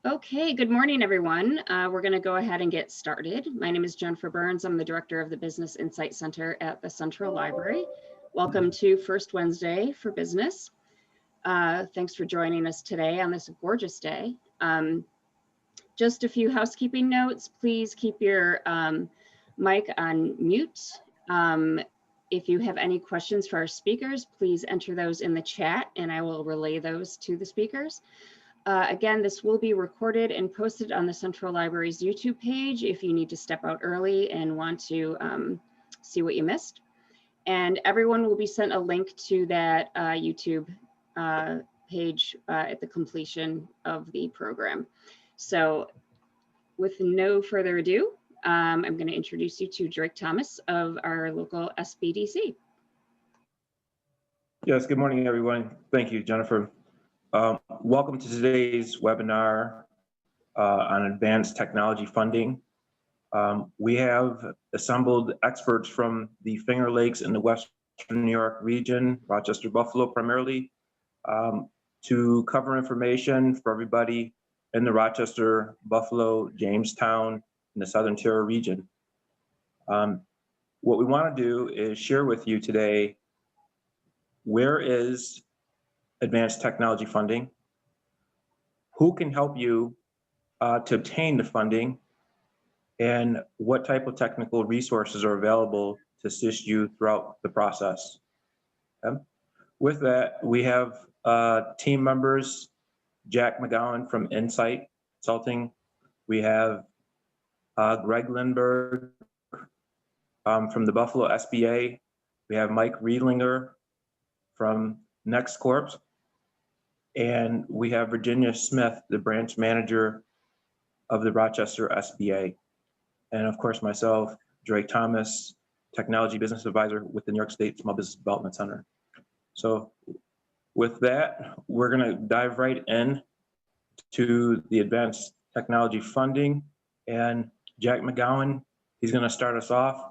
Okay, good morning, everyone. We're going to go ahead and get started. My name is Jennifer Burns. I'm the director of the Business Insight Center at the Central Library. Welcome to First Wednesday for Business. Thanks for joining us today on this gorgeous day. Just a few housekeeping notes. Please keep your mic on mute. If you have any questions for our speakers, please enter those in the chat and I will relay those to the speakers. Again, this will be recorded and posted on the Central Library's YouTube page if you need to step out early and want to see what you missed. And everyone will be sent a link to that YouTube page at the completion of the program. So with no further ado, I'm going to introduce you to Drake Thomas of our local SBDC. Yes, good morning, everyone. Thank you, Jennifer. Welcome to today's webinar on advanced technology funding. We have assembled experts from the Finger Lakes in the Western New York region, Rochester, Buffalo primarily, to cover information for everybody in the Rochester, Buffalo, Jamestown, and the Southern Tier region. What we want to do is share with you today, where is advanced technology funding, who can help you to obtain the funding, and what type of technical resources are available to assist you throughout the process. Okay. With that, we have team members, Jack McGowan from Insyte Consulting. We have Greg Lindberg from the Buffalo SBA. We have Mike Riedlinger from NextCorps. And we have Virginia Smith, the branch manager of the Rochester SBA. And of course, myself, Drake Thomas, technology business advisor with the New York State Small Business Development Center. So with that, we're gonna dive right in to the advanced technology funding. And Jack McGowan, he's gonna start us off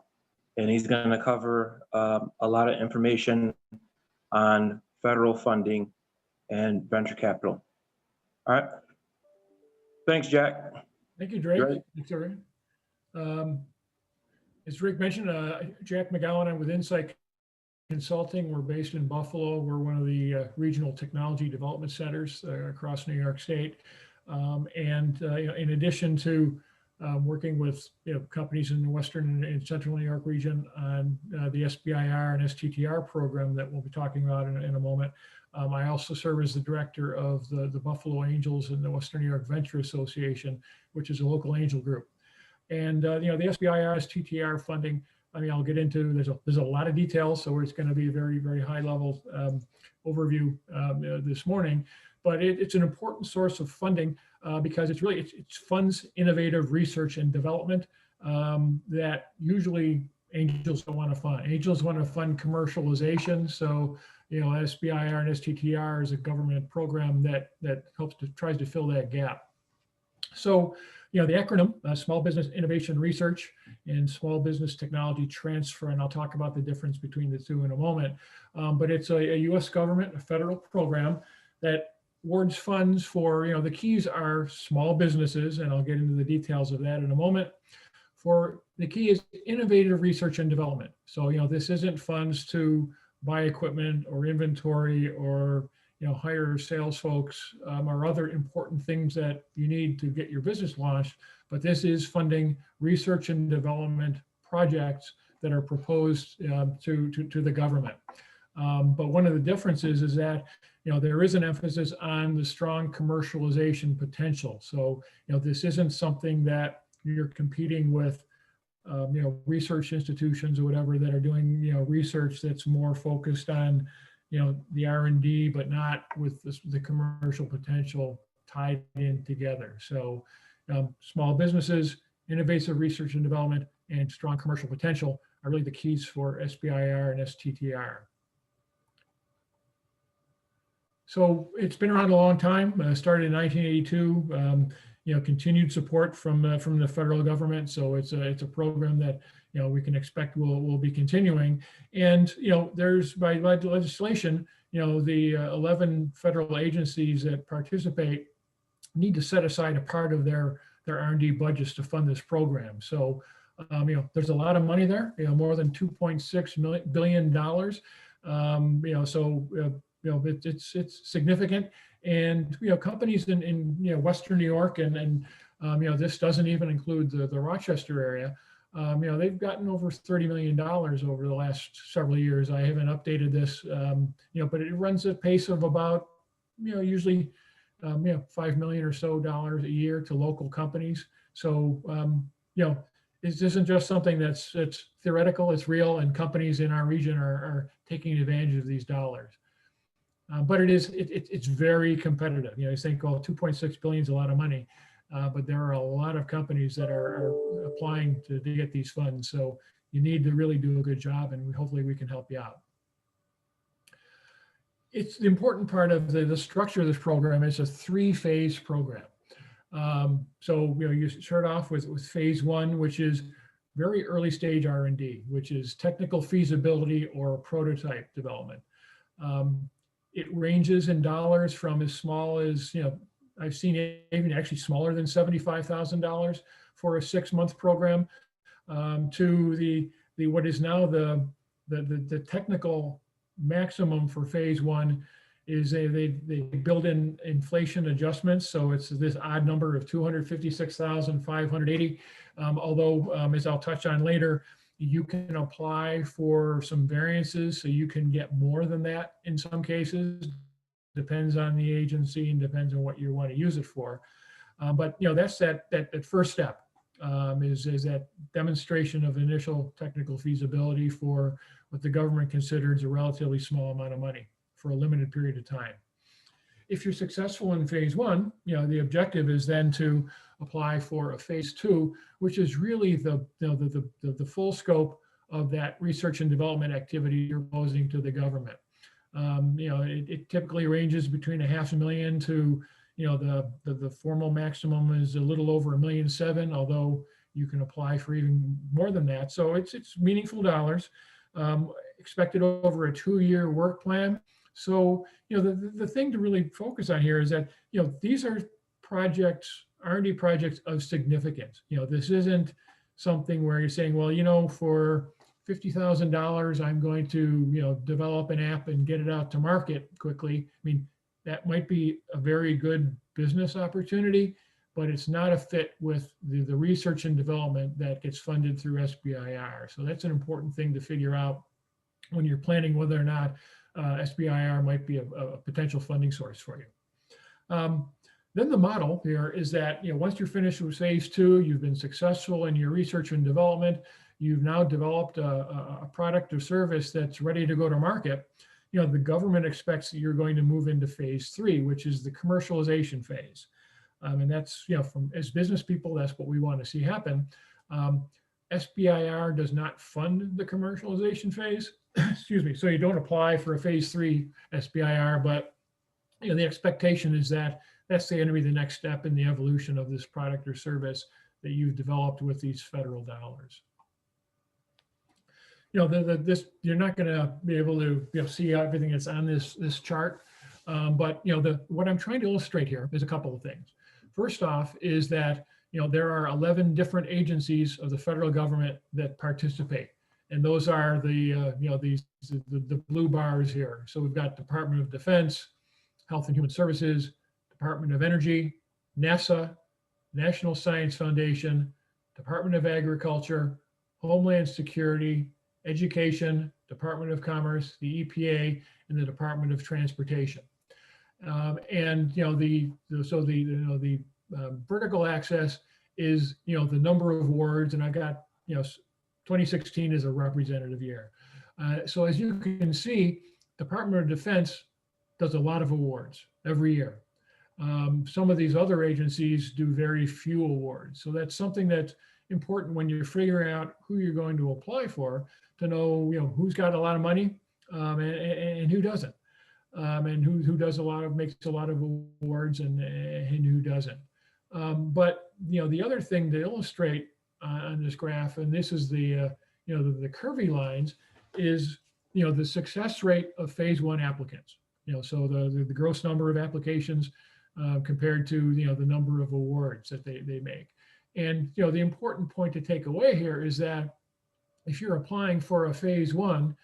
and he's gonna cover a lot of information on federal funding and venture capital. All right. Thanks, Jack. Thank you, Drake. Thanks, everyone. As Drake mentioned, Jack McGowan, I'm with Insyte Consulting. We're based in Buffalo. We're one of the regional technology development centers across New York State. In addition to working with companies in the Western and Central New York region on the SBIR and STTR program that we'll be talking about in a moment. I also serve as the director of the Buffalo Angels and the Western New York Venture Association, which is a local angel group. And the SBIR, STTR funding, I'll get into, there's a lot of details, so it's going to be a very, very high level overview this morning. But it's an important source of funding because it funds innovative research and development that usually angels don't want to fund. Angels want to fund commercialization. So, SBIR and STTR is a government program that tries to fill that gap. So, the acronym, Small Business Innovation Research and Small Business Technology Transfer, and I'll talk about the difference between the two in a moment. But it's a U.S. government, a federal program that awards funds for, the keys are small businesses, and I'll get into the details of that in a moment. The key is innovative research and development. So, this isn't funds to buy equipment or inventory or, hire sales folks or other important things that you need to get your business launched, but this is funding research and development projects that are proposed to the government. But one of the differences is that, there is an emphasis on the strong commercialization potential. So, this isn't something that you're competing with, research institutions or whatever that are doing, research that's more focused on, the R&D, but not with the commercial potential tied in together. So, small businesses, innovative research and development, and strong commercial potential are really the keys for SBIR and STTR. So it's been around a long time. Started in 1982. Continued support from the federal government. So it's a program that we can expect will be continuing. And there's by legislation, the 11 federal agencies that participate need to set aside a part of their R&D budgets to fund this program. So, there's a lot of money there, more than $2.6 billion. It's significant. And, companies in Western New York and this doesn't even include the Rochester area. They've gotten over $30 million over the last several years. I haven't updated this, but it runs at a pace of about, usually, $5 million or so a year to local companies. So, this isn't just something that's theoretical, it's real, and companies in our region are taking advantage of these dollars. But it's very competitive. You think, well, 2.6 billion is a lot of money, but there are a lot of companies that are applying to get these funds. So you need to really do a good job, and hopefully we can help you out. It's the important part of the structure of this program. It's a 3-phase program. So you start off with phase 1, which is very early stage R&D, which is technical feasibility or prototype development. It ranges in dollars from as small as, I've seen it even actually smaller than $75,000 for a 6-month program, to the what is now the technical maximum for phase 1 is they build in inflation adjustments. So it's this odd number of 256,580. Although, as I'll touch on later, you can apply for some variances, so you can get more than that in some cases. Depends on the agency and depends on what you want to use it for. But that's that first step, is that demonstration of initial technical feasibility for what the government considers a relatively small amount of money for a limited period of time. If you're successful in phase 1, the objective is then to apply for a phase 2, which is really the full scope of that research and development activity you're posing to the government. It typically ranges between $500,000 to, the formal maximum is a little over $1.7 million, although you can apply for even more than that. So it's meaningful dollars, expected over a 2-year work plan. So, the thing to really focus on here is that, these are projects, R&D projects of significance. This isn't something where you're saying, well, for $50,000, I'm going to, develop an app and get it out to market quickly. I mean, that might be a very good business opportunity, but it's not a fit with the research and development that gets funded through SBIR. So that's an important thing to figure out when you're planning whether or not SBIR might be a potential funding source for you. Then the model here is that, once you're finished with phase 2, you've been successful in your research and development, you've now developed a product or service that's ready to go to market. The government expects that you're going to move into phase 3, which is the commercialization phase. And that's, as business people, that's what we want to see happen. SBIR does not fund the commercialization phase. Excuse me. So you don't apply for a phase 3 SBIR, but the expectation is that that's going to be the next step in the evolution of this product or service that you've developed with these federal dollars. You're not going to be able to see everything that's on this chart, but what I'm trying to illustrate here is a couple of things. First off is that there are 11 different agencies of the federal government that participate. And those are the blue bars here. So we've got Department of Defense, Health and Human Services, Department of Energy, NASA, National Science Foundation, Department of Agriculture, Homeland Security, Education, Department of Commerce, the EPA, and the Department of Transportation. And the vertical axis is the number of awards, and I got 2016 is a representative year. So as you can see, Department of Defense does a lot of awards every year. Some of these other agencies do very few awards. So that's something that's important when you're figuring out who you're going to apply for, to know who's got a lot of money and who doesn't, and who does makes a lot of awards and who doesn't. But the other thing to illustrate on this graph, and this is the curvy lines, is the success rate of phase 1 applicants. So the gross number of applications compared to the number of awards that they make. And the important point to take away here is that if you're applying for a phase one,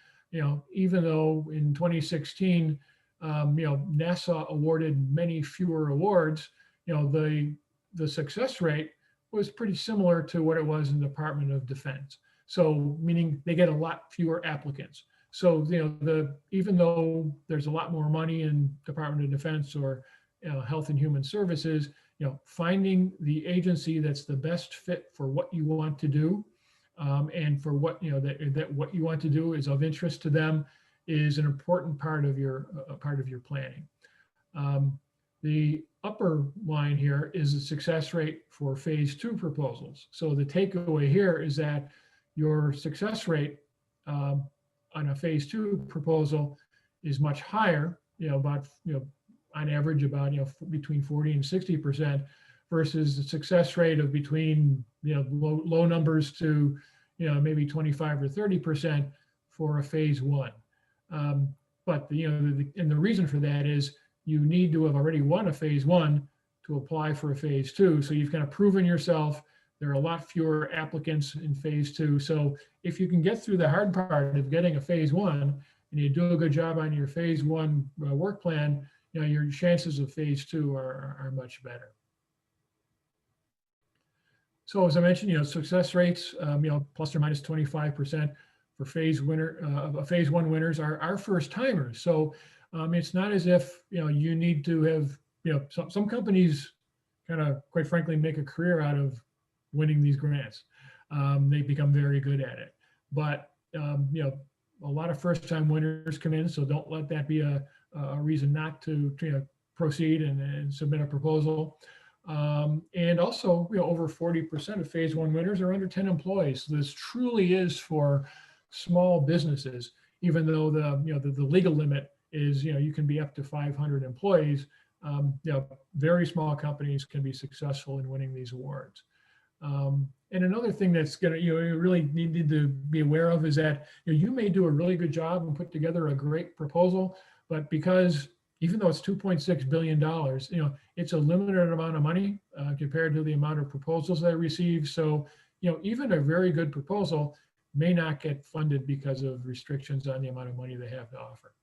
even though in 2016, NASA awarded many fewer awards, the success rate was pretty similar to what it was in the Department of Defense. So meaning they get a lot fewer applicants. So even though there's a lot more money in Department of Defense or Health and Human Services, finding the agency that's the best fit for what you want to do, and for what that what you want to do is of interest to them, is an important part of your planning. The upper line here is the success rate for phase two proposals. So the takeaway here is that your success rate on a phase two proposal is much higher, about on average about between 40 and 60%, versus the success rate of between low numbers to maybe 25 or 30% for a phase one. But and the reason for that is you need to have already won a phase one to apply for a phase two. So you've kind of proven yourself. There are a lot fewer applicants in phase two. So if you can get through the hard part of getting a phase one and you do a good job on your phase one work plan, your chances of phase two are much better. So as I mentioned, success rates, plus or minus 25% for phase one winners are first timers. So it's not as if you need to have some companies kind of, quite frankly, make a career out of winning these grants. They become very good at it. But a lot of first time winners come in, so don't let that be a reason not to proceed and submit a proposal. And also, over 40% of phase one winners are under 10 employees. So this truly is for small businesses, even though the legal limit is, you can be up to 500 employees. Very small companies can be successful in winning these awards. And another thing that's going to, you really need to be aware of is that you may do a really good job and put together a great proposal, but because even though it's $2.6 billion, it's a limited amount of money compared to the amount of proposals they receive. So, even a very good proposal may not get funded because of restrictions on the amount of money they have to offer.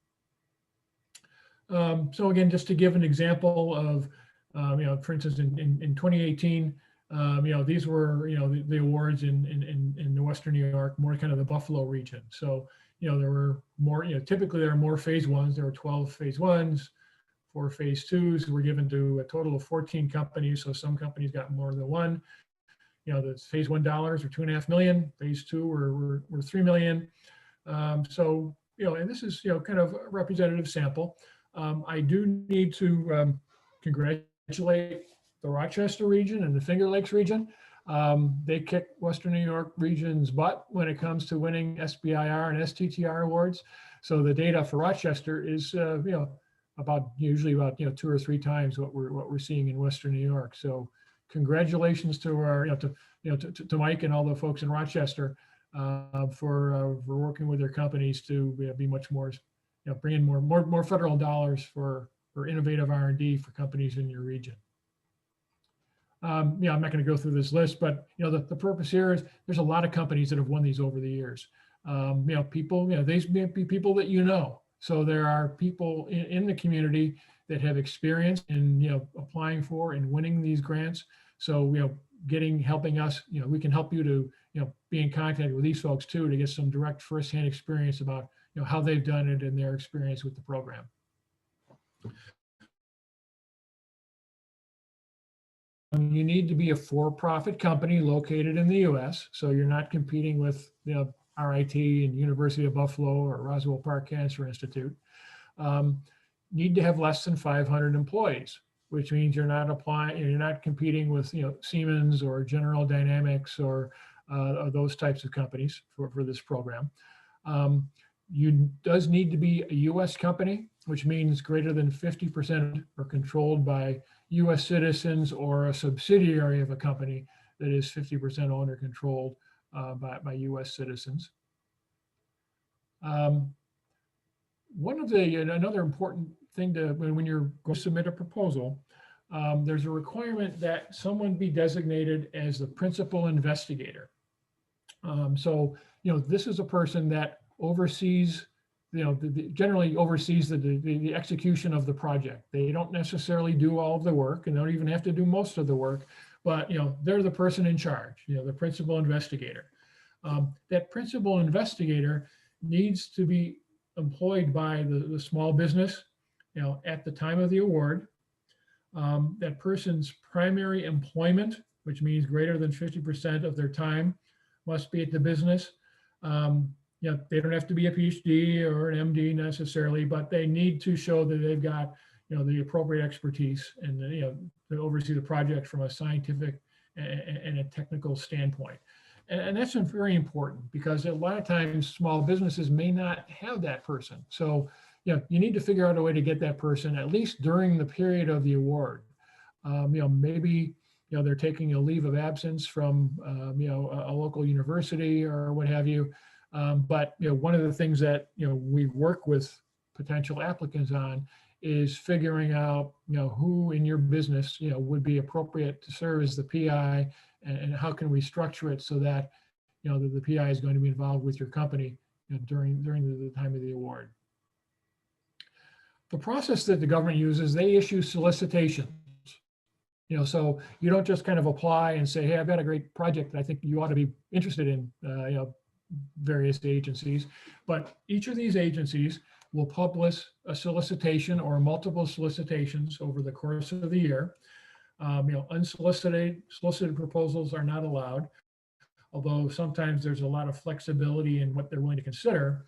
So again, just to give an example of, for instance, in 2018, these were, the awards in the Western New York, more kind of the Buffalo region. So, there were more, typically there are more phase ones. There were 12 phase ones, 4 phase twos were given to a total of 14 companies. So some companies got more than one. The phase $1 were $2.5 million. Phase two were $3 million. So, and this is, kind of a representative sample. I do need to congratulate the Rochester region and the Finger Lakes region. They kicked Western New York region's butt when it comes to winning SBIR and STTR awards. So the data for Rochester is, usually about 2 or 3 times what we're seeing in Western New York. So congratulations to our, to Mike and all the folks in Rochester for working with their companies to be much more, bring in more federal dollars for innovative R&D for companies in your region. I'm not going to go through this list, but the purpose here is there's a lot of companies that have won these over the years. People, these may be people that so there are people in the community that have experience in applying for and winning these grants. So helping us, we can help you to be in contact with these folks too to get some direct firsthand experience about how they've done it and their experience with the program. You need to be a for-profit company located in the U.S., so you're not competing with RIT and University of Buffalo or Roswell Park Cancer Institute. Need to have less than 500 employees, which means you're not competing with Siemens or General Dynamics or those types of companies for this program. You does need to be a U.S. company, which means greater than 50% are controlled by U.S. citizens or a subsidiary of a company that is 50% owned or controlled by U.S. citizens. Another important thing when you're going to submit a proposal, there's a requirement that someone be designated as the principal investigator. So, this is a person that oversees, generally oversees the execution of the project. They don't necessarily do all of the work and don't even have to do most of the work, but, they're the person in charge, the principal investigator. That principal investigator needs to be employed by the small business, at the time of the award. That person's primary employment, which means greater than 50% of their time, must be at the business. They don't have to be a PhD or an MD necessarily, but they need to show that they've got, the appropriate expertise and, to oversee the project from a scientific and a technical standpoint. And that's very important because a lot of times small businesses may not have that person. So, you need to figure out a way to get that person at least during the period of the award. Maybe, they're taking a leave of absence from, a local university or what have you. But, one of the things that, we work with potential applicants on is figuring out, who in your business, would be appropriate to serve as the PI and how can we structure it so that, the PI is going to be involved with your company during the time of the award. The process that the government uses, they issue solicitations. So you don't just kind of apply and say, hey, I've got a great project that I think you ought to be interested in, various agencies. But each of these agencies will publish a solicitation or multiple solicitations over the course of the year. Solicited proposals are not allowed, although sometimes there's a lot of flexibility in what they're willing to consider.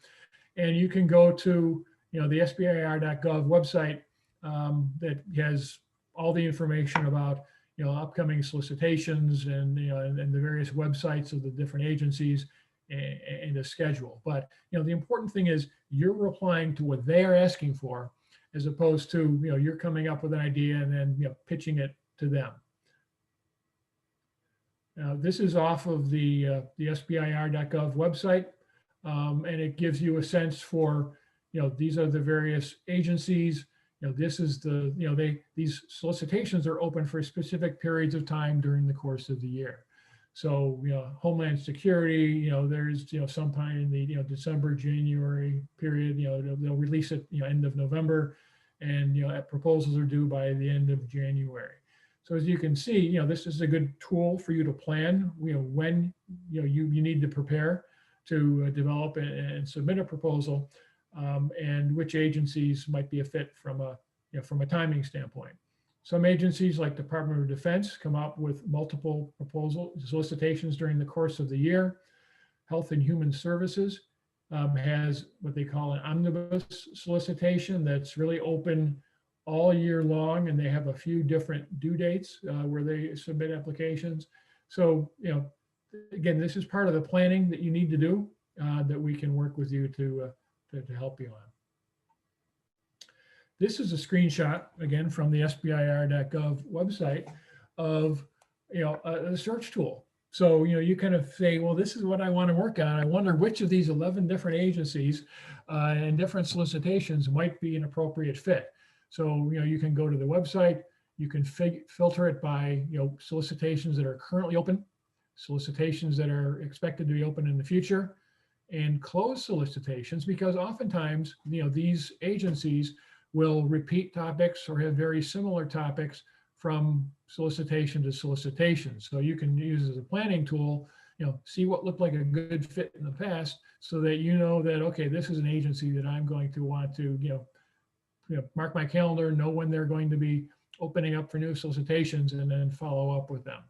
And you can go to the SBIR.gov website that has all the information about upcoming solicitations and and the various websites of the different agencies and the schedule. But the important thing is you're replying to what they are asking for, as opposed to you're coming up with an idea and then pitching it to them. Now, this is off of the SBIR.gov website, and it gives you a sense for these are the various agencies. This is these solicitations are open for specific periods of time during the course of the year. So, Homeland Security, there's, sometime in the, December, January period, they'll release it, end of November, and, proposals are due by the end of January. So as you can see, this is a good tool for you to plan, when, you need to prepare to develop and submit a proposal, and which agencies might be a fit from a timing standpoint. Some agencies like Department of Defense come up with multiple proposal solicitations during the course of the year. Health and Human Services has what they call an omnibus solicitation that's really open all year long, and they have a few different due dates where they submit applications. So, again, this is part of the planning that you need to do that we can work with you to help you on. This is a screenshot, again, from the SBIR.gov website of, a search tool. So, you kind of say, well, this is what I want to work on. I wonder which of these 11 different agencies and different solicitations might be an appropriate fit. So, you can go to the website, you can filter it by, solicitations that are currently open, solicitations that are expected to be open in the future, and closed solicitations, because oftentimes, these agencies will repeat topics or have very similar topics from solicitation to solicitation. So you can use it as a planning tool, see what looked like a good fit in the past so that that, okay, this is an agency that I'm going to want to, mark my calendar, know when they're going to be opening up for new solicitations, and then follow up with them.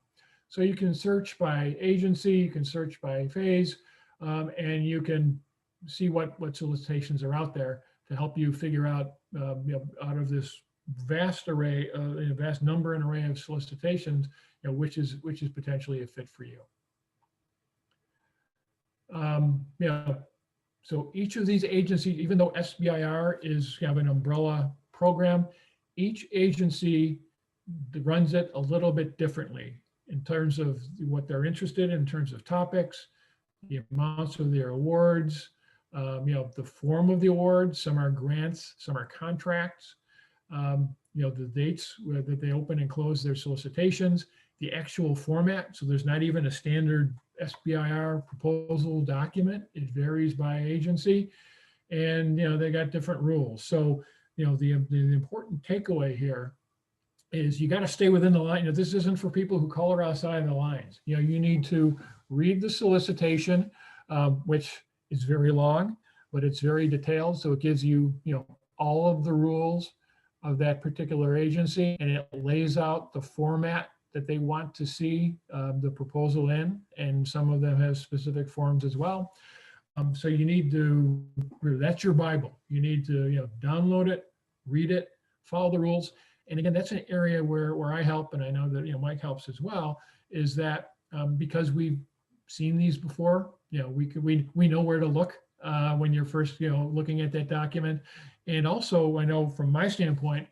So you can search by agency, you can search by phase, and you can see what solicitations are out there to help you figure out, out of this vast array, vast number and array of solicitations, which is potentially a fit for you. So each of these agencies, even though SBIR is kind of an umbrella program, each agency runs it a little bit differently in terms of what they're interested in terms of topics, the amounts of their awards, the form of the award. Some are grants, some are contracts. the dates that they open and close their solicitations, the actual format. So there's not even a standard SBIR proposal document. It varies by agency, and they got different rules. So the important takeaway here is you got to stay within the line. This isn't for people who color outside the lines. You need to read the solicitation, which is very long, but it's very detailed. So it gives you, all of the rules of that particular agency, and it lays out the format that they want to see the proposal in, and some of them have specific forms as well. So you need to, that's your Bible. You need to download it, read it, follow the rules. And again, that's an area where I help, and I know that Mike helps as well, is that because we've seen these before, we know where to look when you're first looking at that document. And also, I know from my standpoint,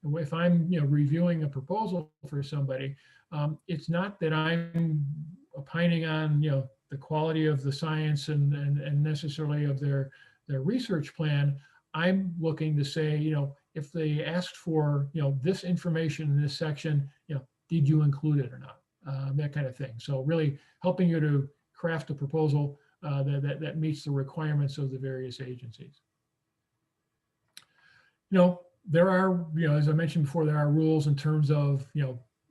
if I'm reviewing a proposal for somebody, it's not that I'm opining on the quality of the science and necessarily of their research plan. I'm looking to say, if they asked for this information in this section, did you include it or not? That kind of thing. So really helping you to craft a proposal that meets the requirements of the various agencies. There are, as I mentioned before, there are rules in terms of,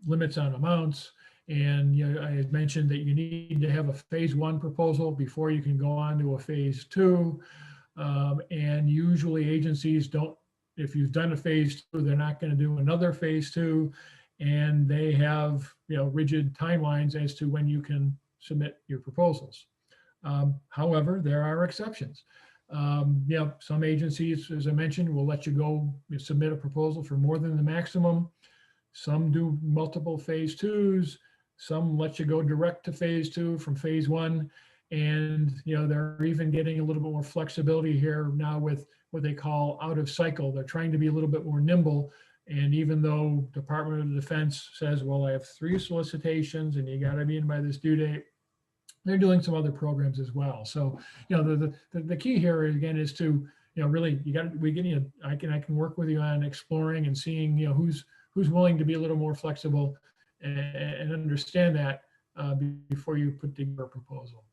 limits on amounts. And, I had mentioned that you need to have a phase 1 proposal before you can go on to a phase 2. And usually agencies don't, if you've done a phase 2, they're not going to do another phase 2. And they have, rigid timelines as to when you can submit your proposals. However, there are exceptions. Some agencies, as I mentioned, will let you go submit a proposal for more than the maximum. Some do multiple phase 2s. Some let you go direct to phase 2 from phase 1. And, they're even getting a little bit more flexibility here now with what they call out of cycle. They're trying to be a little bit more nimble. And even though Department of Defense says, well, I have 3 solicitations and you got to be in by this due date, they're doing some other programs as well. So, the key here again is to, really, I can work with you on exploring and seeing, who's willing to be a little more flexible and understand that before you put together a proposal.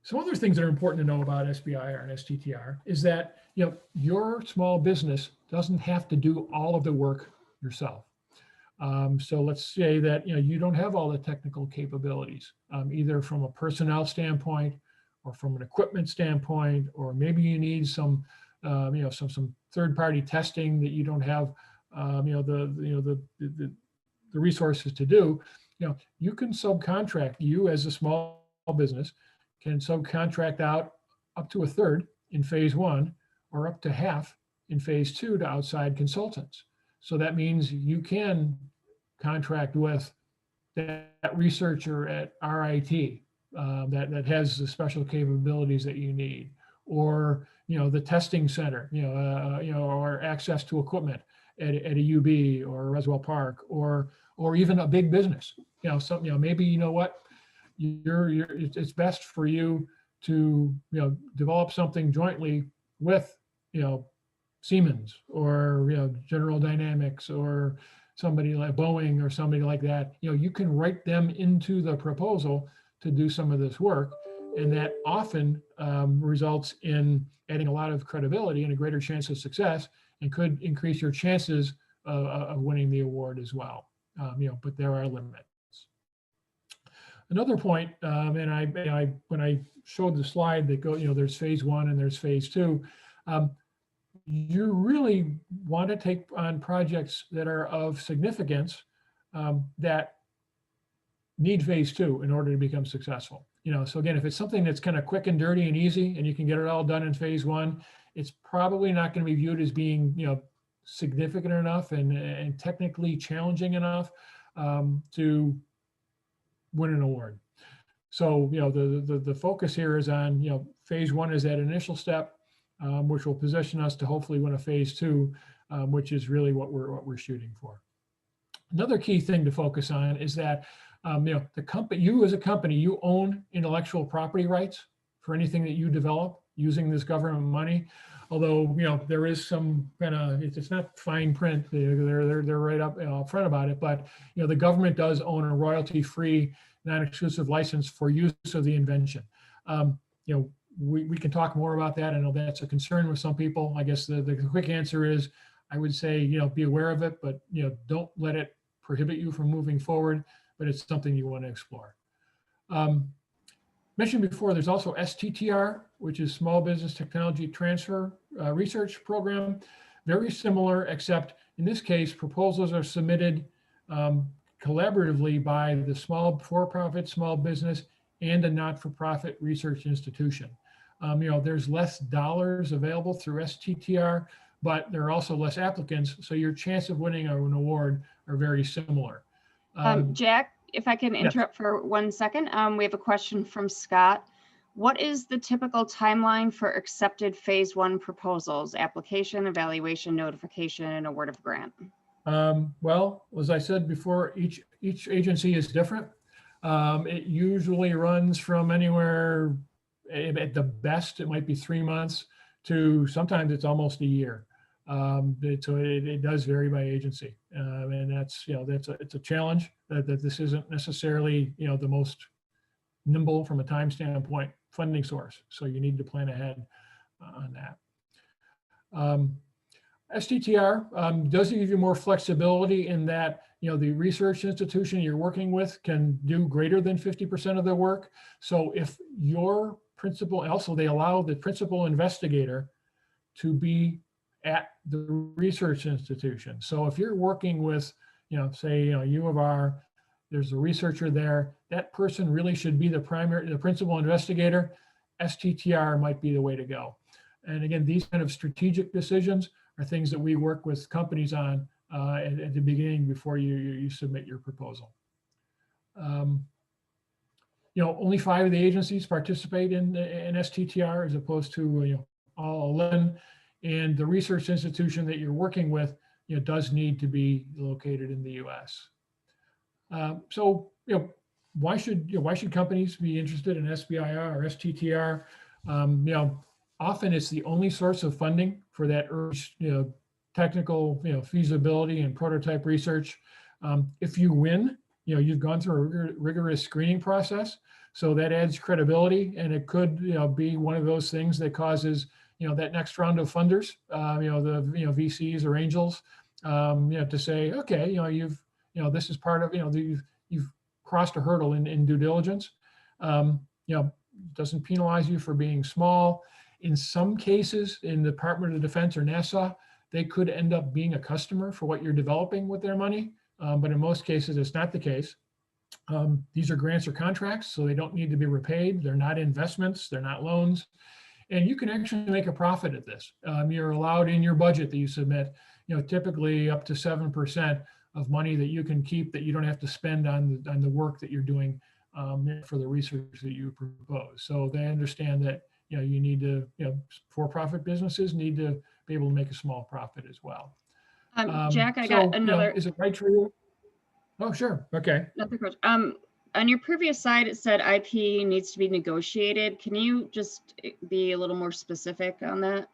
Some other things that are important to know about SBIR and STTR is that, your small business doesn't have to do all of the work yourself. So let's say that you don't have all the technical capabilities, either from a personnel standpoint or from an equipment standpoint, or maybe you need some some third-party testing that you don't have the resources to do. You can subcontract. You as a small business can subcontract out up to 1/3 in phase 1 or up to half in phase 2 to outside consultants. So that means you can contract with that researcher at RIT that has the special capabilities that you need, or the testing center, or access to equipment at a UB or Reswell Park, or even a big business. Maybe it's best for you to develop something jointly with Siemens or General Dynamics or somebody like Boeing or somebody like that. You can write them into the proposal to do some of this work, and that often results in adding a lot of credibility and a greater chance of success, and could increase your chances of winning the award as well. But there are limits. Another point, and when I showed the slide that there's phase 1 and there's phase 2. You really want to take on projects that are of significance that need phase 2 in order to become successful. So again, if it's something that's kind of quick and dirty and easy and you can get it all done in phase 1, it's probably not going to be viewed as being significant enough and technically challenging enough to win an award. So the focus here is on phase 1 is that initial step, which will position us to hopefully win a phase 2, which is really what we're shooting for. Another key thing to focus on is that the company, you as a company, you own intellectual property rights for anything that you develop using this government money. although, you know, there is some kind of, it's not fine print. They're right up front about it, but, you know, the government does own a royalty-free, non-exclusive license for use of the invention. You know, we can talk more about that. I know that's a concern with some people. I guess the quick answer is, I would say, you know, be aware of it, but, you know, don't let it prohibit you from moving forward, but it's something you want to explore. Mentioned before, there's also STTR, which is Small Business Technology Transfer Research Program. Very similar, except in this case, proposals are submitted collaboratively by the small for-profit small business and a not-for-profit research institution. You know, there's less dollars available through STTR, but there are also less applicants, so your chance of winning an award are very similar. Jack, if I can interrupt for 1 second, we have a question from Scott. What is the typical timeline for accepted phase 1 proposals, application, evaluation, notification, and award of grant? Well, as I said before, each agency is different. It usually runs from anywhere, at the best, it might be 3 months, to sometimes it's almost a year. So it does vary by agency, and that's, you know, it's a challenge that this isn't necessarily, you know, the most nimble from a time standpoint funding source. So you need to plan ahead on that. STTR does give you more flexibility in that, you know, the research institution you're working with can do greater than 50% of their work. So if your principal, also they allow the principal investigator to be at the research institution. So if you're working with, you know, say, you know, U of R, there's a researcher there, that person really should be the principal investigator. STTR might be the way to go. And again, these kind of strategic decisions are things that we work with companies on at the beginning before you submit your proposal. You know, only 5 of the agencies participate in STTR as opposed to, you know, all 11. And the research institution that you're working with, you know, does need to be located in the U.S. So, you know, why should companies be interested in SBIR or STTR? You know, often it's the only source of funding for that early, you know, technical, you know, feasibility and prototype research. If you win, you know, you've gone through a rigorous screening process, so that adds credibility, and it could, you know, be one of those things that causes, you know, that next round of funders, you know, the, you know, VCs or angels, you know, to say, okay, you know, this is part of, you know, you've crossed a hurdle in due diligence. You know, doesn't penalize you for being small. In some cases, in the Department of Defense or NASA, they could end up being a customer for what you're developing with their money. But in most cases, it's not the case. These are grants or contracts, so they don't need to be repaid. They're not investments. They're not loans. And you can actually make a profit at this. You're allowed in your budget that you submit, you know, typically up to 7% of money that you can keep that you don't have to spend on the work that you're doing for the research that you propose. So they understand that, you know, you need to, you know, for-profit businesses need to be able to make a small profit as well. Jack, I got another. You know, is it right for you? Oh, sure. Okay. Another question. On your previous slide, it said IP needs to be negotiated. Can you just be a little more specific on that?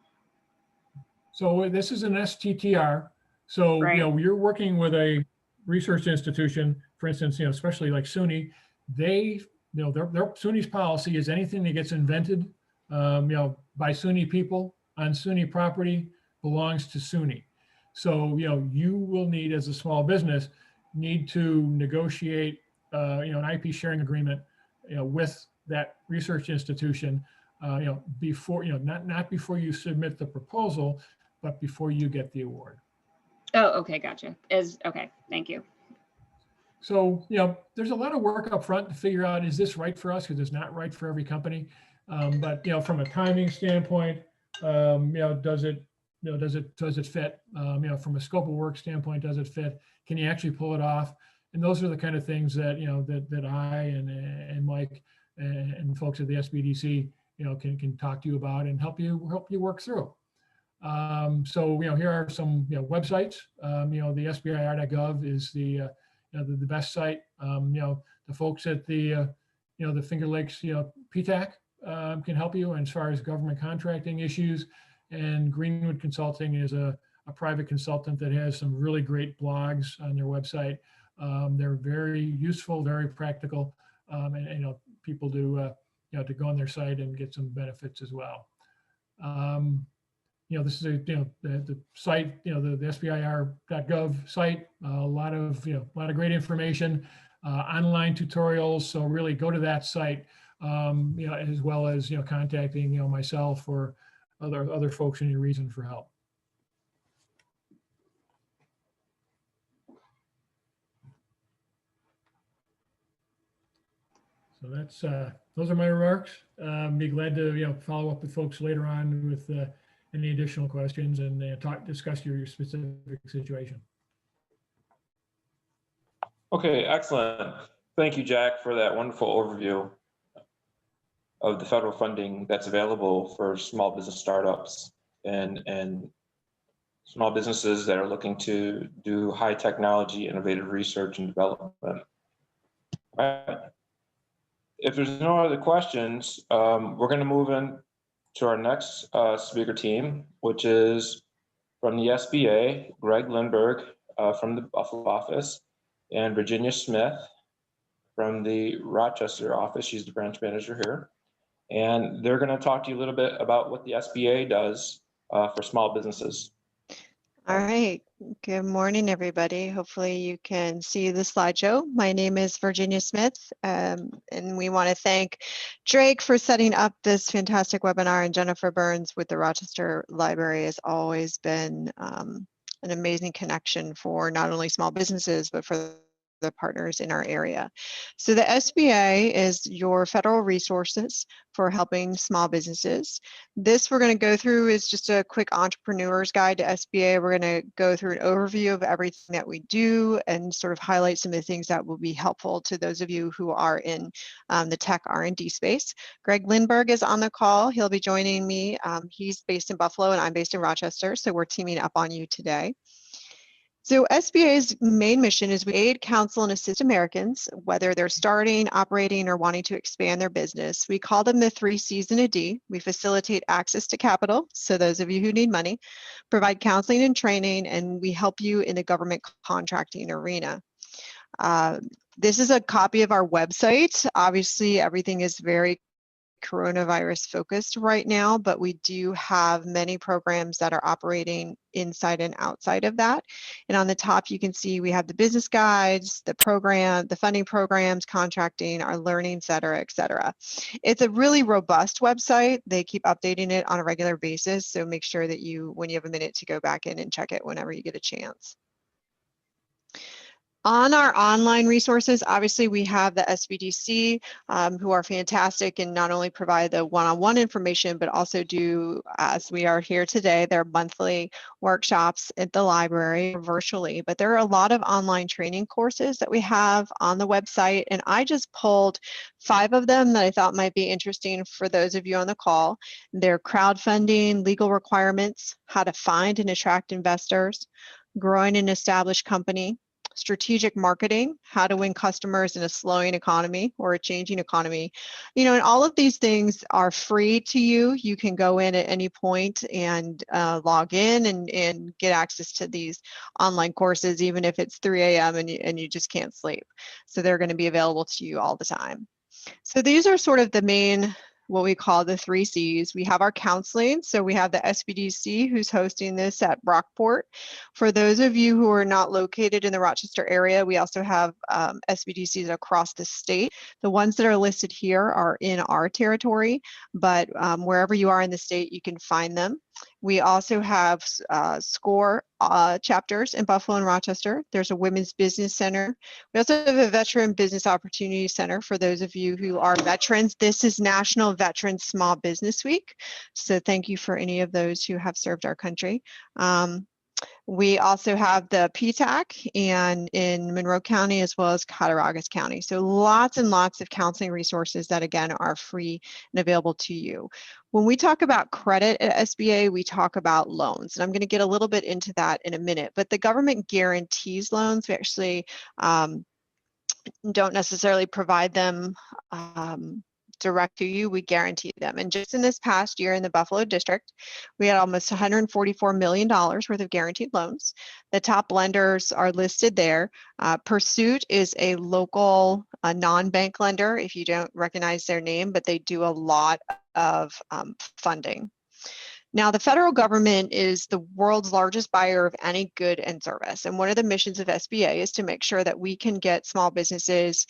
So this is an STTR. So, right. You know, you're working with a research institution, for instance, you know, especially like SUNY, they, you know, their SUNY's policy is anything that gets invented, you know, by SUNY people on SUNY property belongs to SUNY. So, you know, you will need, as a small business, need to negotiate, you know, an IP sharing agreement, you know, with that research institution, you know, before, you know, not before you submit the proposal, but before you get the award. Oh, okay, gotcha. Okay, thank you. So, you know, there's a lot of work up front to figure out, is this right for us? Because it's not right for every company. But, you know, from a timing standpoint, you know, does it fit? You know, from a scope of work standpoint, does it fit? Can you actually pull it off? And those are the kind of things that, you know, that I and Mike and folks at the SBDC, you know, can talk to you about and help you work through. So, you know, here are some, you know, websites. You know, the SBIR.gov is the, you know, the best site. You know, the folks at the, you know, the Finger Lakes, you know, PTAC can help you as far as government contracting issues. And Greenwood Consulting is a private consultant that has some really great blogs on their website. They're very useful, very practical, and you know, people do to go on their site and get some benefits as well. You know, this is the site, the SBIR.gov site. A lot of great information, online tutorials. So really go to that site, as well as contacting myself or other folks in your region for help. So that's those are my remarks. Be glad to follow up with folks later on with any additional questions and discuss your specific situation. Okay, excellent. Thank you, Jack, for that wonderful overview of the federal funding that's available for small business startups and small businesses that are looking to do high technology, innovative research and development. All right. If there's no other questions, we're going to move in to our next speaker team, which is from the SBA, Greg Lindberg from the Buffalo office, and Virginia Smith from the Rochester office. She's the branch manager here. And they're going to talk to you a little bit about what the SBA does for small businesses. All right. Good morning, everybody. Hopefully you can see the slideshow. My name is Virginia Smith, and we want to thank Drake for setting up this fantastic webinar, and Jennifer Burns with the Rochester Library has always been an amazing connection for not only small businesses, but for the partners in our area. So the SBA is your federal resources for helping small businesses. This we're going to go through is just a quick entrepreneur's guide to SBA. We're going to go through an overview of everything that we do and sort of highlight some of the things that will be helpful to those of you who are in the tech R&D space. Greg Lindberg is on the call. He'll be joining me. He's based in Buffalo and I'm based in Rochester, so we're teaming up on you today. So SBA's main mission is we aid, counsel, and assist Americans, whether they're starting, operating, or wanting to expand their business. We call them the 3 C's and a D. We facilitate access to capital, so those of you who need money, provide counseling and training, and we help you in the government contracting arena. This is a copy of our website. Obviously, everything is very coronavirus focused right now, but we do have many programs that are operating inside and outside of that. And on the top, you can see we have the business guides, the program, the funding programs, contracting, our learning center, et cetera. It's a really robust website. They keep updating it on a regular basis. So make sure that when you have a minute to go back in and check it whenever you get a chance. On our online resources, obviously we have the SBDC, who are fantastic and not only provide the one-on-one information, but also do, as we are here today, their monthly workshops at the library virtually. But there are a lot of online training courses that we have on the website, and I just pulled 5 of them that I thought might be interesting for those of you on the call. They're crowdfunding, legal requirements, how to find and attract investors, growing an established company, strategic marketing, how to win customers in a slowing economy or a changing economy. And all of these things are free to you. You can go in at any point and log in and get access to these online courses, even if it's 3 a.m. and you just can't sleep. So they're going to be available to you all the time. So these are sort of the main, what we call the 3 C's. We have our counseling. So we have the SBDC who's hosting this at Brockport. For those of you who are not located in the Rochester area, we also have SBDCs across the state. The ones that are listed here are in our territory, but wherever you are in the state, you can find them. We also have SCORE chapters in Buffalo and Rochester. There's a Women's Business Center. We also have a Veteran Business Opportunity Center for those of you who are veterans. This is National Veterans Small Business Week. So thank you for any of those who have served our country. We also have the PTAC and in Monroe County as well as Cattaraugus County. So lots and lots of counseling resources that again are free and available to you. When we talk about credit at SBA, we talk about loans. And I'm going to get a little bit into that in a minute, but the government guarantees loans. We actually don't necessarily provide them direct to you, we guarantee them. And just in this past year in the Buffalo district, we had almost $144 million worth of guaranteed loans. The top lenders are listed there. Pursuit is a local non-bank lender, if you don't recognize their name, but they do a lot of funding. Now, the federal government is the world's largest buyer of any good and service. And one of the missions of SBA is to make sure that we can get small businesses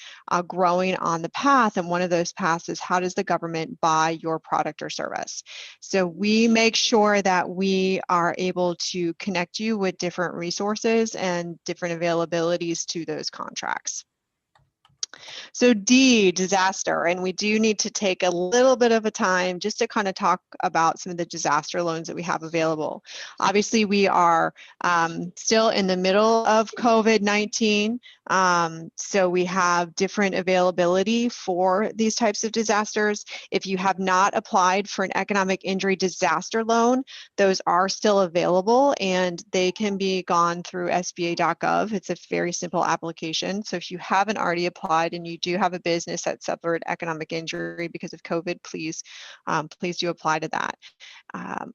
growing on the path. And one of those paths is, how does the government buy your product or service? So we make sure that we are able to connect you with different resources and different availabilities to those contracts. So D, disaster, and we do need to take a little bit of a time just to kind of talk about some of the disaster loans that we have available. Obviously, we are still in the middle of COVID-19, so we have different availability for these types of disasters. If you have not applied for an economic injury disaster loan, those are still available and they can be gone through SBA.gov. It's a very simple application. So if you haven't already applied and you do have a business that suffered economic injury because of COVID, please do apply to that.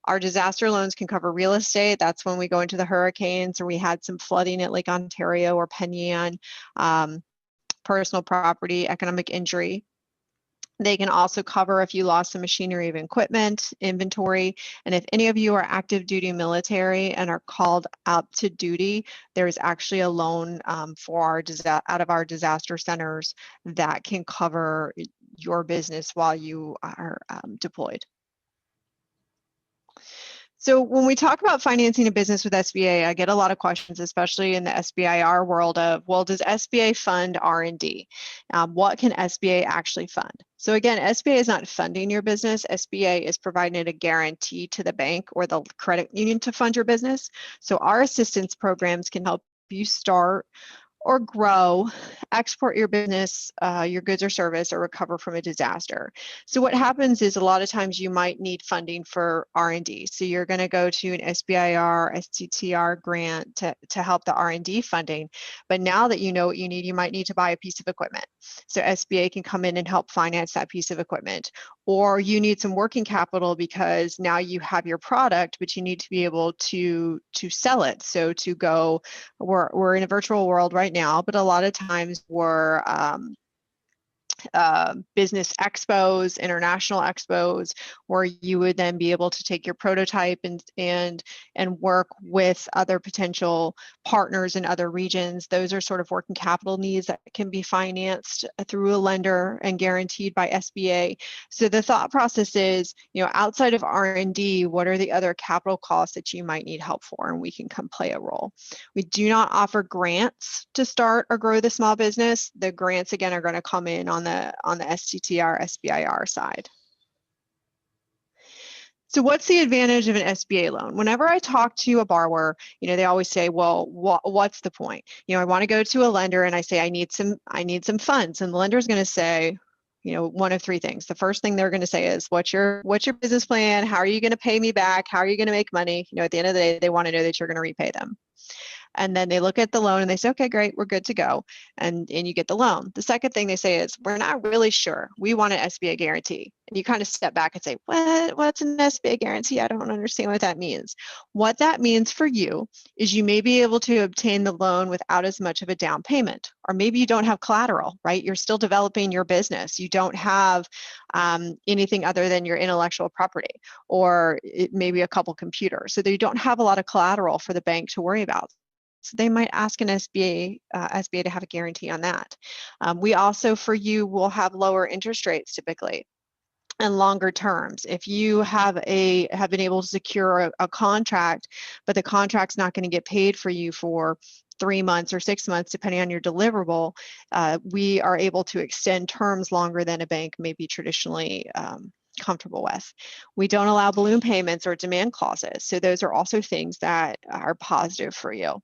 Our disaster loans can cover real estate. That's when we go into the hurricanes, or we had some flooding at Lake Ontario or Penn Yan, personal property, economic injury. They can also cover if you lost some machinery of equipment, inventory, and if any of you are active duty military and are called up to duty, there's actually a loan for our out of our disaster centers that can cover your business while you are deployed. So when we talk about financing a business with SBA, I get a lot of questions, especially in the SBIR world of, well, does SBA fund R&D? What can SBA actually fund? So again, SBA is not funding your business. SBA is providing a guarantee to the bank or the credit union to fund your business. So our assistance programs can help you start or grow, export your business, your goods or service, or recover from a disaster. So what happens is a lot of times you might need funding for R&D. So you're going to go to an SBIR, STTR grant to help the R&D funding. But now that you know what you need, you might need to buy a piece of equipment. So SBA can come in and help finance that piece of equipment. Or you need some working capital because now you have your product, but you need to be able to sell it. So to go, we're in a virtual world right now, but a lot of times we're business expos, international expos, where you would then be able to take your prototype and work with other potential partners in other regions. Those are sort of working capital needs that can be financed through a lender and guaranteed by SBA. So the thought process is, outside of R&D, what are the other capital costs that you might need help for? And we can come play a role. We do not offer grants to start or grow the small business. The grants, again, are going to come in on the STTR SBIR side. So what's the advantage of an SBA loan? Whenever I talk to a borrower, they always say, well, what's the point? I want to go to a lender and I say, I need some funds. And the lender is going to say, one of three things. The first thing they're going to say is, what's your business plan? How are you going to pay me back? How are you going to make money? At the end of the day, they want to know that you're going to repay them. And then they look at the loan and they say, okay, great, we're good to go. And you get the loan. The second thing they say is, we're not really sure. We want an SBA guarantee. And you kind of step back and say, what's an SBA guarantee? I don't understand what that means. What that means for you is you may be able to obtain the loan without as much of a down payment. Or maybe you don't have collateral, right? You're still developing your business. You don't have anything other than your intellectual property, or maybe a couple computers. So you don't have a lot of collateral for the bank to worry about. So they might ask an SBA to have a guarantee on that. We also, for you, will have lower interest rates typically and longer terms. If you have been able to secure a contract, but the contract's not going to get paid for you for 3 months or 6 months, depending on your deliverable, we are able to extend terms longer than a bank may be traditionally comfortable with. We don't allow balloon payments or demand clauses. So those are also things that are positive for you.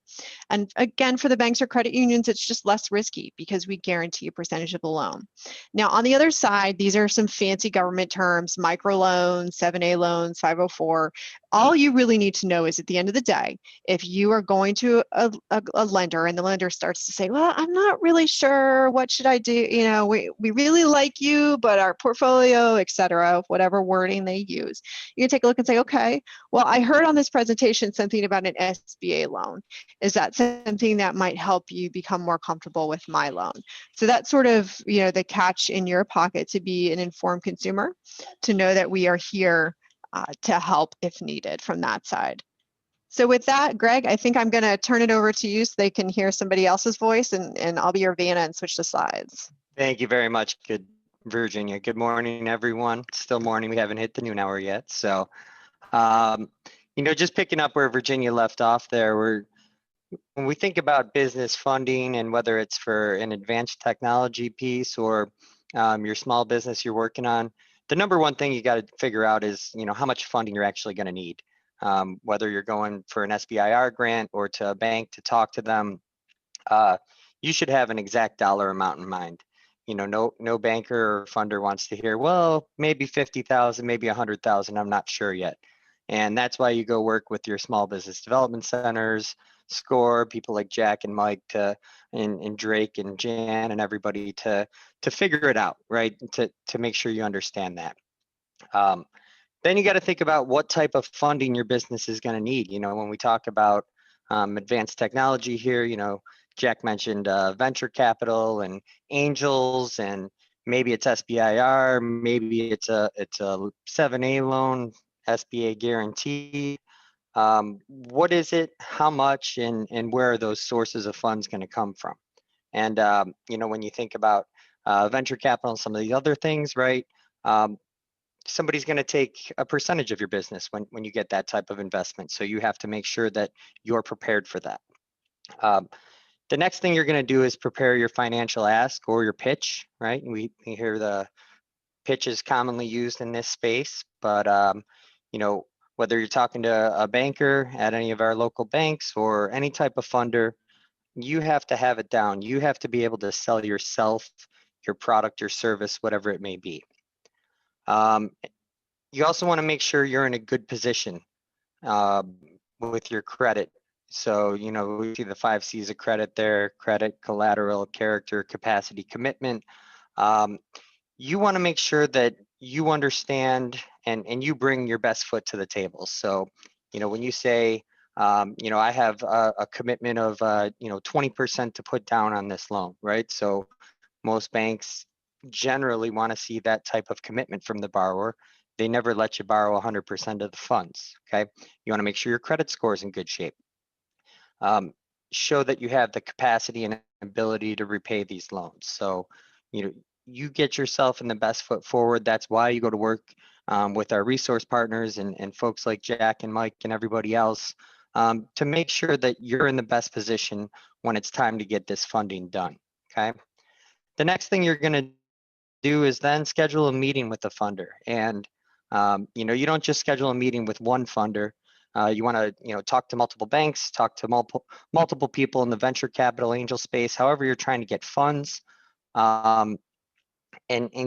And again, for the banks or credit unions, it's just less risky because we guarantee a percentage of the loan. Now, on the other side, these are some fancy government terms: microloans, 7A loans, 504. All you really need to know is at the end of the day, if you are going to a lender and the lender starts to say, well, I'm not really sure, what should I do? You know, we really like you, but our portfolio, et cetera, whatever wording they use, you can take a look and say, okay, well, I heard on this presentation something about an SBA loan. Is that something that might help you become more comfortable with my loan? So that's sort of, you know, the catch in your pocket to be an informed consumer, to know that we are here to help if needed from that side. So with that, Greg, I think I'm going to turn it over to you so they can hear somebody else's voice, and I'll be your Vanna and switch the slides. Thank you very much. Good, Virginia. Good morning, everyone. It's still morning. We haven't hit the noon hour yet. So, you know, just picking up where Virginia left off there, when we think about business funding and whether it's for an advanced technology piece or your small business you're working on, the number one thing you got to figure out is, you know, how much funding you're actually going to need. Whether you're going for an SBIR grant or to a bank to talk to them, you should have an exact dollar amount in mind. You know, no banker or funder wants to hear, well, maybe 50,000, maybe 100,000, I'm not sure yet. And that's why you go work with your small business development centers, SCORE, people like Jack and Mike, and Drake and Jan and everybody to figure it out, right? To make sure you understand that. Then you got to think about what type of funding your business is going to need. You know, when we talk about advanced technology here, you know, Jack mentioned venture capital and angels, and maybe it's SBIR, maybe it's a 7A loan, SBA guarantee. What is it, how much, and where are those sources of funds going to come from? And, you know, when you think about venture capital and some of the other things, right, somebody's going to take a percentage of your business when you get that type of investment. So you have to make sure that you're prepared for that. The next thing you're going to do is prepare your financial ask or your pitch, right? We hear the pitch is commonly used in this space, but, you know, whether you're talking to a banker at any of our local banks or any type of funder, you have to have it down. You have to be able to sell yourself, your product, your service, whatever it may be. You also want to make sure you're in a good position with your credit. So, you know, we see the 5 C's of credit there: credit, collateral, character, capacity, commitment. You want to make sure that you understand and you bring your best foot to the table. So, you know, when you say, you know, I have a commitment of, you know, 20% to put down on this loan, right? So most banks generally want to see that type of commitment from the borrower. They never let you borrow 100% of the funds, okay? You want to make sure your credit score is in good shape. Show that you have the capacity and ability to repay these loans. So, you know, you get yourself in the best foot forward. That's why you go to work with our resource partners and folks like Jack and Mike and everybody else to make sure that you're in the best position when it's time to get this funding done, okay? The next thing you're going to do is then schedule a meeting with the funder. And, you know, you don't just schedule a meeting with one funder. You want to, you know, talk to multiple banks, talk to multiple people in the venture capital angel space, however you're trying to get funds, and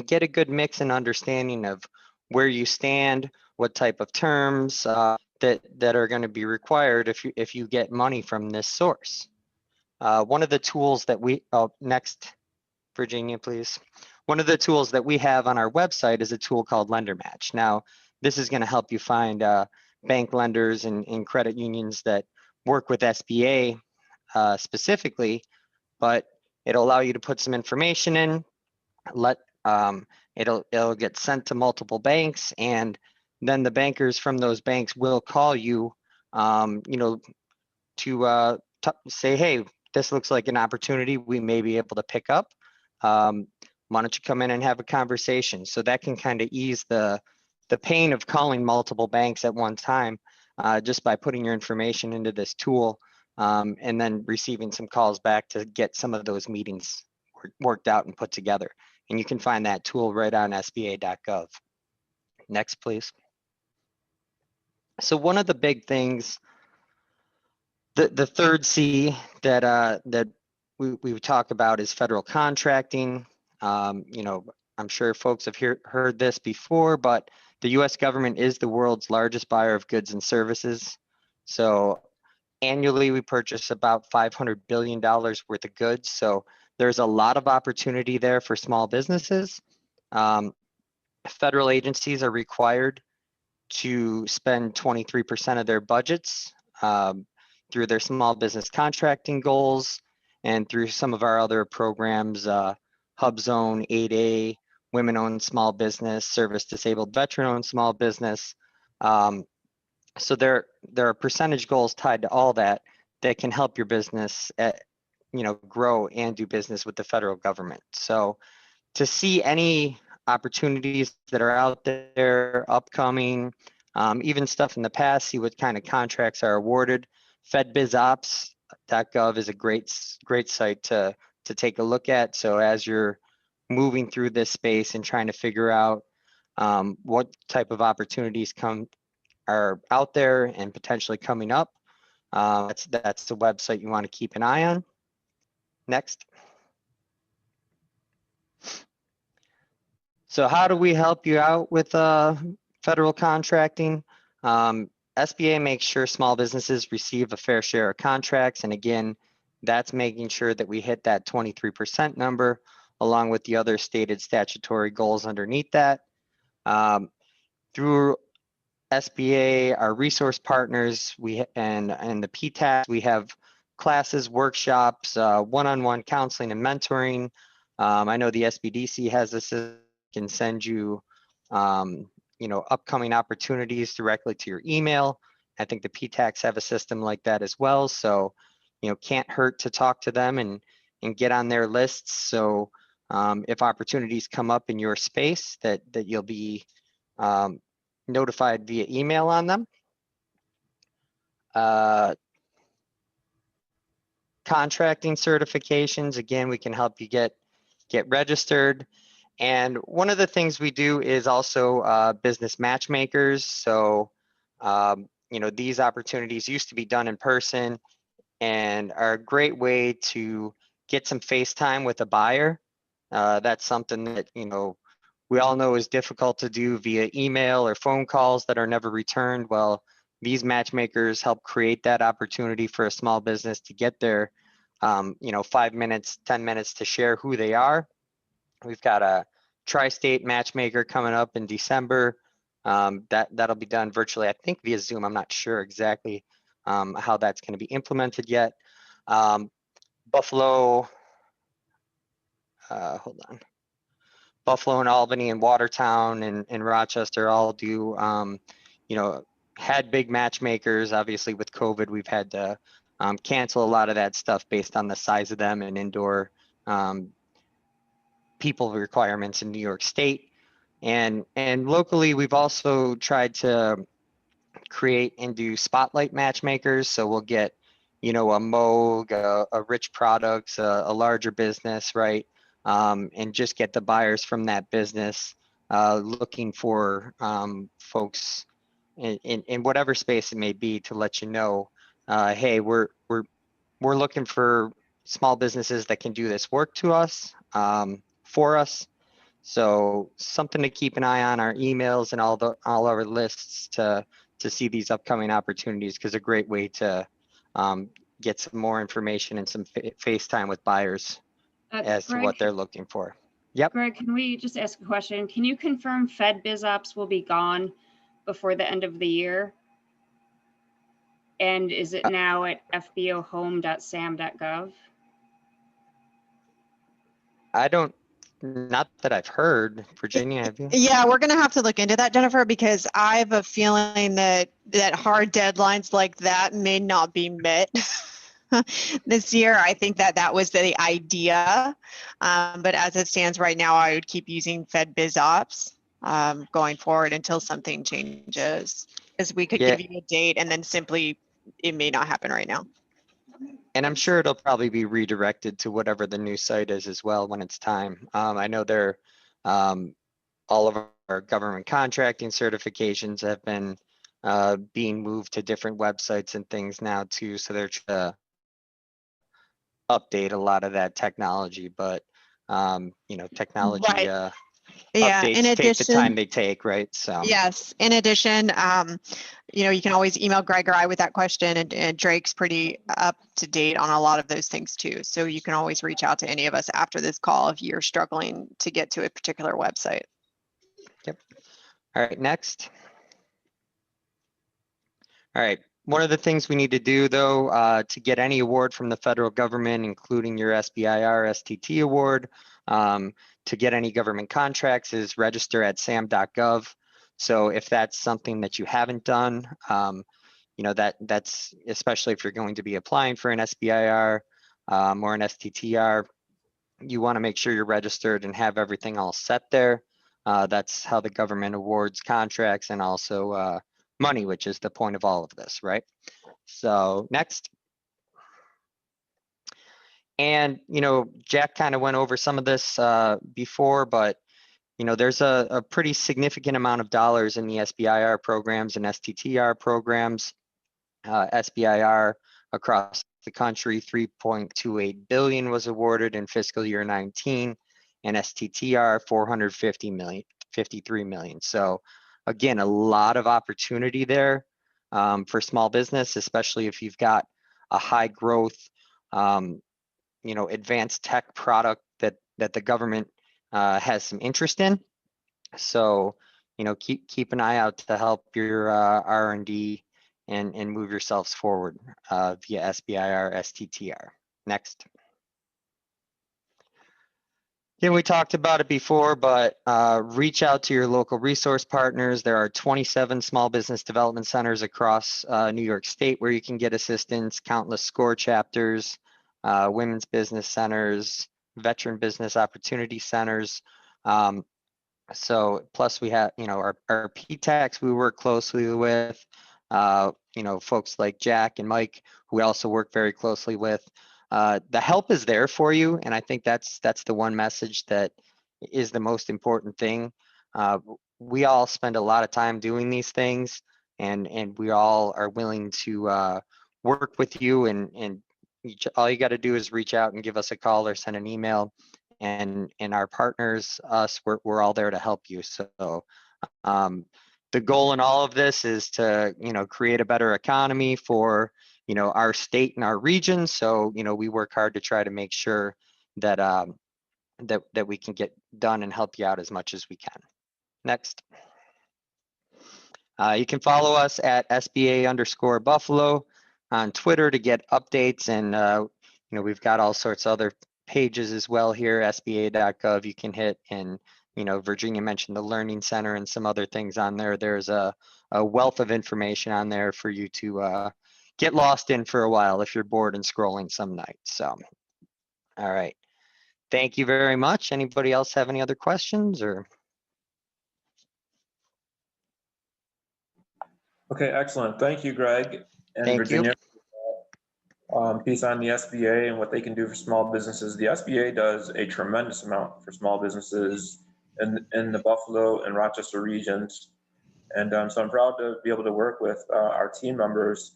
get a good mix and understanding of where you stand, what type of terms that are going to be required if you get money from this source. One of the tools that we, next, Virginia, please. One of the tools that we have on our website is a tool called Lender Match. Now, this is going to help you find bank lenders and credit unions that work with SBA specifically, but it'll allow you to put some information in, it'll get sent to multiple banks, and then the bankers from those banks will call you, you know, to say, hey, this looks like an opportunity we may be able to pick up. Why don't you come in and have a conversation? So that can kind of ease the pain of calling multiple banks at one time, just by putting your information into this tool, and then receiving some calls back to get some of those meetings worked out and put together. And you can find that tool right on sba.gov. Next, please. So one of the big things, the third C that we talk about is federal contracting. You know, I'm sure folks have heard this before, but the US government is the world's largest buyer of goods and services. So annually, we purchase about $500 billion worth of goods. So there's a lot of opportunity there for small businesses. Federal agencies are required to spend 23% of their budgets through their small business contracting goals and through some of our other programs, Hub Zone, 8A, Women-Owned Small Business, Service Disabled Veteran-Owned Small Business. So there are percentage goals tied to all that can help your business grow and do business with the federal government. So to see any opportunities that are out there, upcoming, even stuff in the past, see what kind of contracts are awarded. FedBizOps.gov is a great site to take a look at. So as you're moving through this space and trying to figure out what type of opportunities are out there and potentially coming up, that's the website you want to keep an eye on. Next. So how do we help you out with federal contracting? SBA makes sure small businesses receive a fair share of contracts. And again, that's making sure that we hit that 23% number along with the other stated statutory goals underneath that. Through SBA, our resource partners, and the PTAC, we have classes, workshops, one-on-one counseling and mentoring. I know the SBDC has this, can send you, upcoming opportunities directly to your email. I think the PTACs have a system like that as well. So, can't hurt to talk to them and get on their lists. So if opportunities come up in your space, that you'll be notified via email on them. Contracting certifications, again, we can help you get registered. And one of the things we do is also business matchmakers. So, these opportunities used to be done in person and are a great way to get some face time with a buyer. That's something that, we all know is difficult to do via email or phone calls that are never returned. Well, these matchmakers help create that opportunity for a small business to get their, 5 minutes, 10 minutes to share who they are. We've got a tri-state matchmaker coming up in December. That'll be done virtually, I think via Zoom. I'm not sure exactly how that's going to be implemented yet. Buffalo, Buffalo and Albany and Watertown and Rochester all do, had big matchmakers. Obviously with COVID, we've had to cancel a lot of that stuff based on the size of them and indoor people requirements in New York State. And locally, we've also tried to create and do spotlight matchmakers. So we'll get, a Moog, a Rich Products, a larger business, right? And just get the buyers from that business looking for folks in whatever space it may be to let you know, hey, we're looking for small businesses that can do this work to us, for us. So something to keep an eye on, our emails and all our lists to see these upcoming opportunities, because a great way to get some more information and some face time with buyers as Greg, to what they're looking for. Yep. Greg, can we just ask a question? Can you confirm FedBizOps will be gone before the end of the year? And is it now at fbohome.sam.gov? Not that I've heard. Virginia, have you? Yeah, we're going to have to look into that, Jennifer, because I have a feeling that hard deadlines like that may not be met this year. I think that was the idea. But as it stands right now, I would keep using FedBizOps going forward until something changes, because we could give you a date and then simply it may not happen right now. And I'm sure it'll probably be redirected to whatever the new site is as well when it's time. I know all of our government contracting certifications have been being moved to different websites and things now too. So they're trying to update a lot of that technology, but technology Right. Yeah, updates in take the time addition, they take, right? So. yes, in addition, you can always email Greg or I with that question, and Drake's pretty up to date on a lot of those things too. So you can always reach out to any of us after this call if you're struggling to get to a particular website. Yep. All right, next. All right. One of the things we need to do, though, to get any award from the federal government, including your SBIR, STT award, to get any government contracts is register at sam.gov. So if that's something that you haven't done, that's especially if you're going to be applying for an SBIR or an STTR, you want to make sure you're registered and have everything all set there. That's how the government awards contracts and also money, which is the point of all of this, right? So next. And, Jack kind of went over some of this before, but, there's a pretty significant amount of dollars in the SBIR programs and STTR programs. SBIR across the country, 3.28 billion was awarded in fiscal year 19, and STTR 53 million. So again, a lot of opportunity there for small business, especially if you've got a high growth, advanced tech product that the government has some interest in. So, keep an eye out to help your R&D and move yourselves forward via SBIR, STTR. Next. Again, we talked about it before, but reach out to your local resource partners. There are 27 small business development centers across New York State where you can get assistance, countless SCORE chapters, women's business centers, veteran business opportunity centers. So plus we have, our PTACs we work closely with, folks like Jack and Mike, who we also work very closely with. The help is there for you. And I think that's the one message that is the most important thing. We all spend a lot of time doing these things, and we all are willing to work with you, and all you got to do is reach out and give us a call or send an email. And our partners, us, we're all there to help you. So the goal in all of this is to, create a better economy for, our state and our region. So, we work hard to try to make sure that that we can get done and help you out as much as we can. Next. You can follow us at SBA_Buffalo on Twitter to get updates, and we've got all sorts of other pages as well here, sba.gov you can hit, and Virginia mentioned the Learning Center and some other things on there. There's a wealth of information on there for you to get lost in for a while if you're bored and scrolling some night. So, all right. Thank you very much. Anybody else have any other questions or? Okay, excellent. Thank you, Greg and Thank Virginia. you. Piece on the SBA and what they can do for small businesses. The SBA does a tremendous amount for small businesses in the Buffalo and Rochester regions. And so I'm proud to be able to work with our team members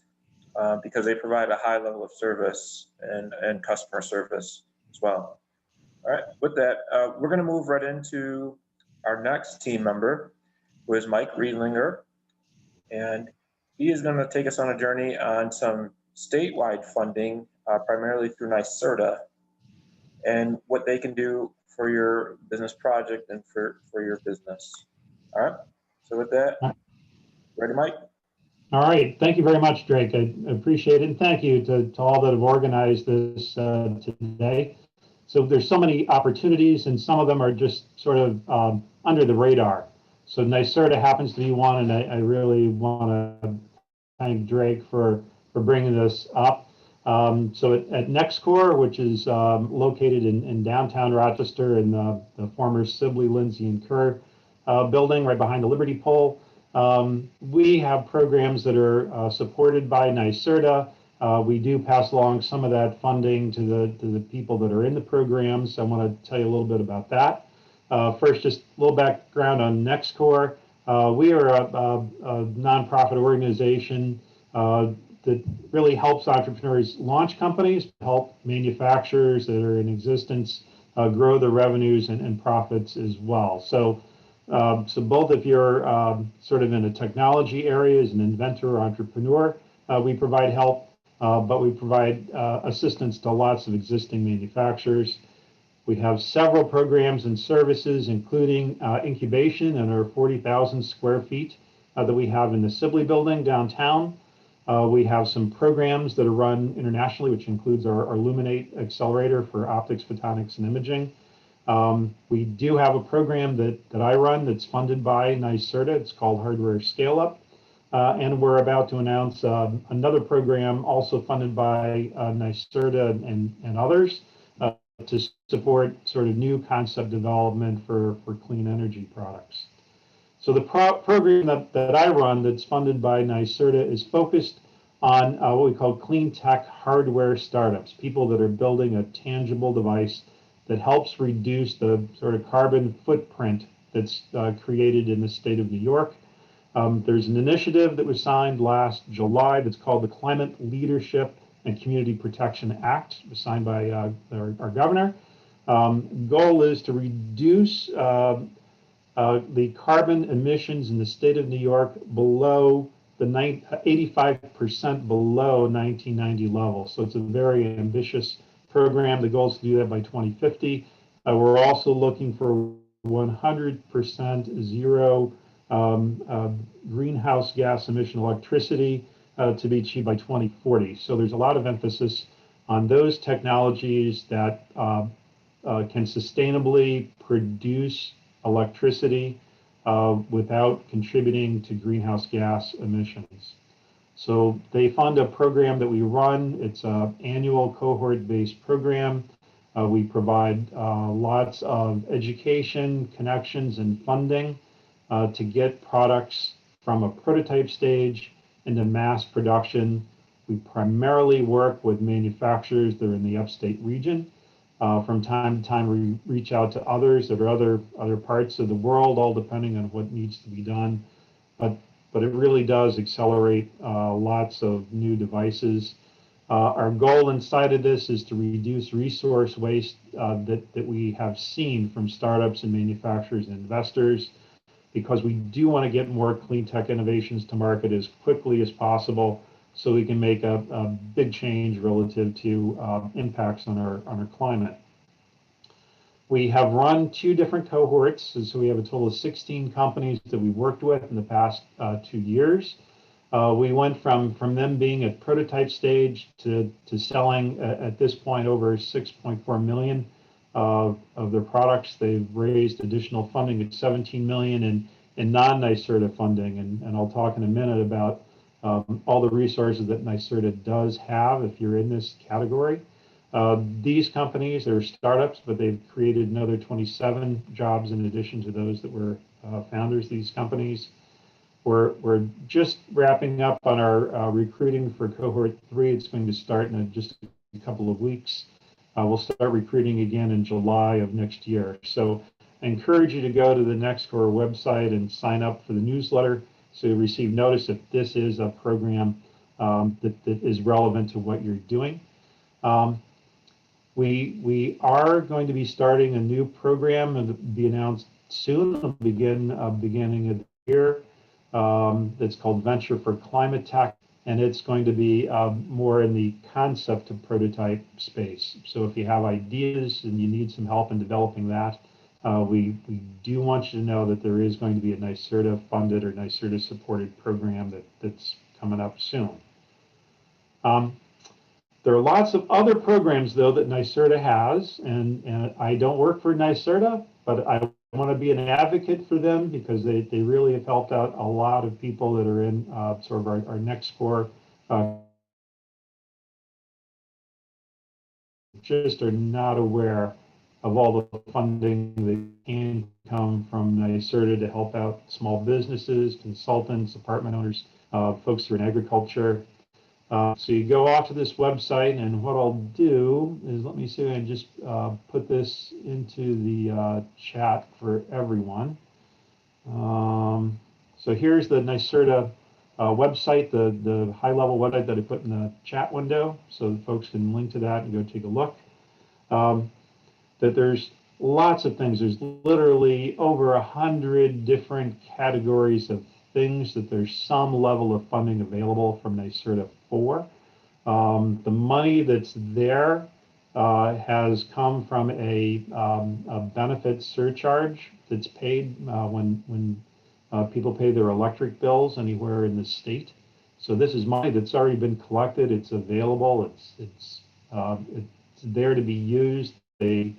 because they provide a high level of service and customer service as well. All right, with that, we're going to move right into our next team member, who is Mike Riedlinger. And he is going to take us on a journey on some statewide funding, primarily through NYSERDA, and what they can do for your business project and for your business. All right, so with that, ready, Mike? All right, thank you very much, Drake. I appreciate it, and thank you to all that have organized this today. So there's so many opportunities, and some of them are just sort of under the radar. So NYSERDA happens to be one, and I really want to thank Drake for bringing this up. So at NextCorps, which is located in downtown Rochester in the former Sibley, Lindsay, and Kerr building right behind the Liberty Pole, we have programs that are supported by NYSERDA. We do pass along some of that funding to the people that are in the programs. So I want to tell you a little bit about that. First, just a little background on NextCorps. We are a nonprofit organization that really helps entrepreneurs launch companies, help manufacturers that are in existence grow their revenues and profits as well. So, so both if you're sort of in a technology area as an inventor or entrepreneur, we provide help, but we provide assistance to lots of existing manufacturers. We have several programs and services, including incubation in our 40,000 square feet that we have in the Sibley building downtown. We have some programs that are run internationally, which includes our Illuminate accelerator for optics, photonics, and imaging. We do have a program that I run that's funded by NYSERDA. It's called Hardware Scale Up. And we're about to announce another program also funded by NYSERDA and others to support sort of new concept development for clean energy products. So the program that I run that's funded by NYSERDA is focused on what we call clean tech hardware startups, people that are building a tangible device that helps reduce the sort of carbon footprint that's created in the state of New York. There's an initiative that was signed last July that's called the Climate Leadership and Community Protection Act. It was signed by our governor. Goal is to reduce the carbon emissions in the state of New York below the 85% below 1990 levels. So it's a very ambitious program. The goal is to do that by 2050. We're also looking for 100% zero greenhouse gas emission electricity to be achieved by 2040. So there's a lot of emphasis on those technologies that can sustainably produce electricity without contributing to greenhouse gas emissions. So they fund a program that we run. It's an annual cohort-based program. We provide lots of education, connections, and funding to get products from a prototype stage into mass production. We primarily work with manufacturers that are in the upstate region. From time to time, we reach out to others that are other parts of the world, all depending on what needs to be done. But it really does accelerate lots of new devices. Our goal inside of this is to reduce resource waste that we have seen from startups and manufacturers and investors, because we do want to get more clean tech innovations to market as quickly as possible, so we can make a big change relative to impacts on our climate. We have run 2 different cohorts, and so we have a total of 16 companies that we worked with in the past 2 years. We went from them being at prototype stage to selling at this point over 6.4 million of their products. They've raised additional funding at 17 million in non-NYSERDA funding, and I'll talk in a minute about all the resources that NYSERDA does have if you're in this category. These companies are startups, but they've created another 27 jobs in addition to those that were founders of these companies. We're just wrapping up on our recruiting for cohort 3. It's going to start in just a couple of weeks. We'll start recruiting again in July of next year. So I encourage you to go to the NextCorps website and sign up for the newsletter so you receive notice if this is a program that is relevant to what you're doing. We are going to be starting a new program and it'll be announced soon. It'll beginning of the year. That's called Venture for Climate Tech, and it's going to be more in the concept to prototype space. So if you have ideas and you need some help in developing that, we do want you to know that there is going to be a NYSERDA funded or NYSERDA supported program that's coming up soon. There are lots of other programs, though, that NYSERDA has, and I don't work for NYSERDA, but I want to be an advocate for them because they really have helped out a lot of people that are in sort of our NextCorps just are not aware of all the funding that can come from NYSERDA to help out small businesses, consultants, apartment owners, folks who are in agriculture. So you go off to this website, and what I'll do is, let me see if I can just put this into the chat for everyone. So here's the NYSERDA website, the high-level website that I put in the chat window, so folks can link to that and go take a look. that there's lots of things. There's literally over 100 different categories of things that there's some level of funding available from NYSERDA for. The money that's there has come from a benefit surcharge that's paid when people pay their electric bills anywhere in the state. So this is money that's already been collected. It's available. It's there to be used. They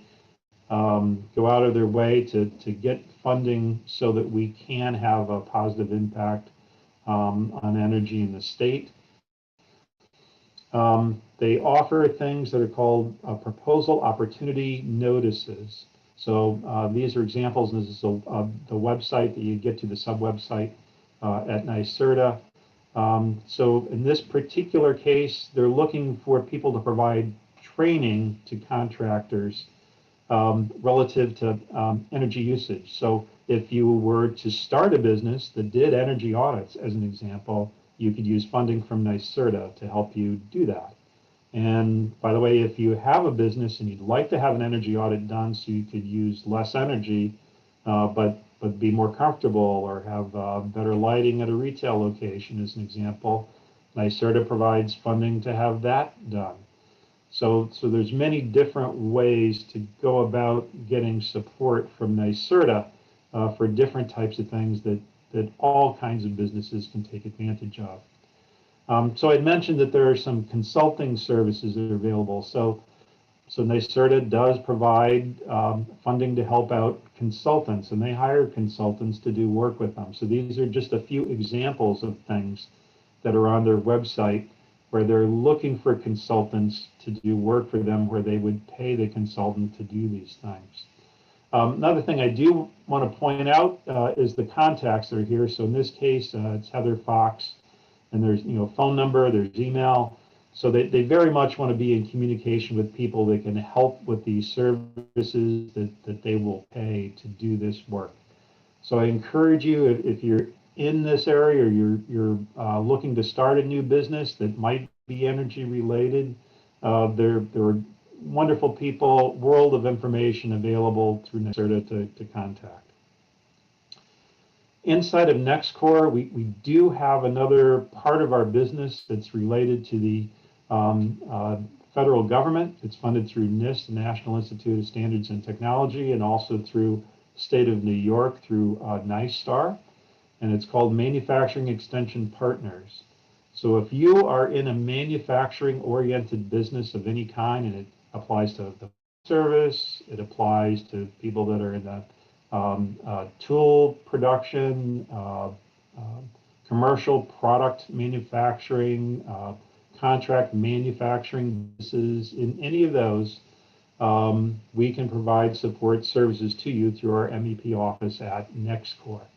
go out of their way to get funding so that we can have a positive impact on energy in the state. They offer things that are called proposal opportunity notices. So these are examples, and this is the website that you get to, the sub-website at NYSERDA. So in this particular case, they're looking for people to provide training to contractors relative to energy usage. So if you were to start a business that did energy audits, as an example, you could use funding from NYSERDA to help you do that. And by the way, if you have a business and you'd like to have an energy audit done so you could use less energy, but be more comfortable, or have better lighting at a retail location, as an example, NYSERDA provides funding to have that done. So there's many different ways to go about getting support from NYSERDA for different types of things that all kinds of businesses can take advantage of. So I'd mentioned that there are some consulting services that are available. So NYSERDA does provide funding to help out consultants, and they hire consultants to do work with them. So these are just a few examples of things that are on their website where they're looking for consultants to do work for them, where they would pay the consultant to do these things. Another thing I do want to point out is the contacts that are here. So in this case, it's Heather Fox, and there's phone number, there's email. So they very much want to be in communication with people that can help with these services that they will pay to do this work. So I encourage you, if you're in this area, or you're looking to start a new business that might be energy related, there are wonderful people, world of information available through NYSERDA to contact. Inside of NextCorps, we do have another part of our business that's related to the federal government. It's funded through NIST, the National Institute of Standards and Technology, and also through the state of New York through NYSTAR, and it's called Manufacturing Extension Partners. So if you are in a manufacturing-oriented business of any kind, and it applies to the service, it applies to people that are in the tool production, commercial product manufacturing, contract manufacturing businesses, in any of those, we can provide support services to you through our MEP office at NextCorps.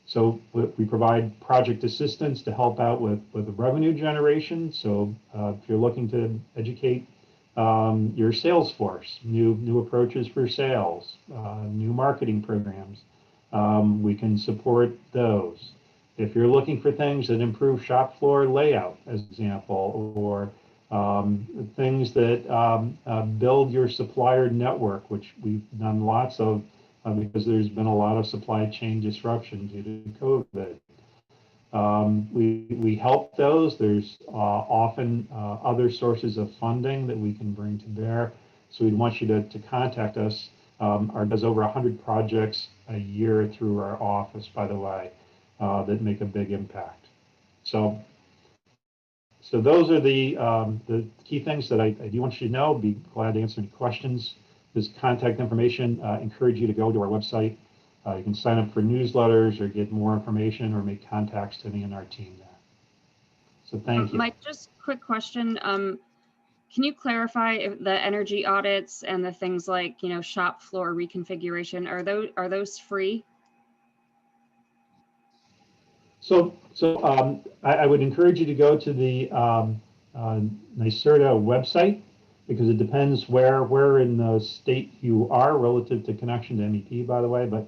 So we provide project assistance to help out with revenue generation. So if you're looking to educate your sales force, new approaches for sales, new marketing programs, we can support those. If you're looking for things that improve shop floor layout, as an example, or things that build your supplier network, which we've done lots of because there's been a lot of supply chain disruption due to COVID. We help those. There's often other sources of funding that we can bring to bear. So we'd want you to contact us. Our does over 100 projects a year through our office, by the way, that make a big impact. So those are the key things that I do want you to know. Be glad to answer any questions. This contact information, encourage you to go to our website. You can sign up for newsletters or get more information or make contacts to me and our team there. So thank you. Mike, just quick question. Can you clarify if the energy audits and the things like, shop floor reconfiguration, are those free? So I would encourage you to go to the NYSERDA website, because it depends where in the state you are relative to connection to MEP, by the way. But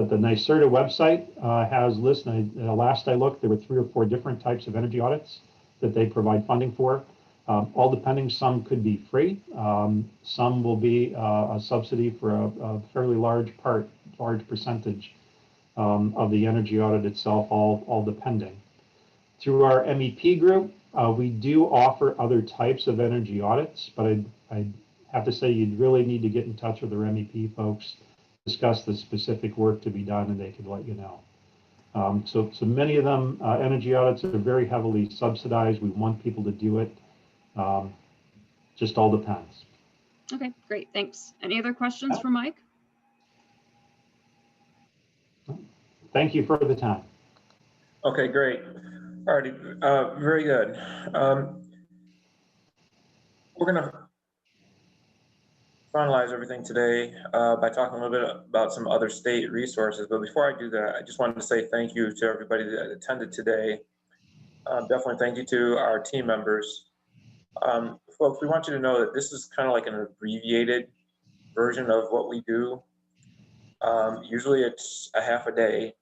the NYSERDA website has lists. Last I looked, there were 3 or 4 different types of energy audits that they provide funding for. all depending, some could be free. Some will be a subsidy for a fairly large percentage of the energy audit itself, all depending. Through our MEP group, we do offer other types of energy audits, but I have to say you'd really need to get in touch with our MEP folks, discuss the specific work to be done, and they could let you know. So many of them, energy audits are very heavily subsidized. We want people to do it. Just all depends. Okay, great, thanks. Any other questions for Mike? Thank you for the time. Okay, great. All righty, very good. We're going to finalize everything today by talking a little bit about some other state resources. But before I do that, I just wanted to say thank you to everybody that attended today. Definitely thank you to our team members. Folks, we want you to know that this is kind of like an abbreviated version of what we do. Usually it's a half a day.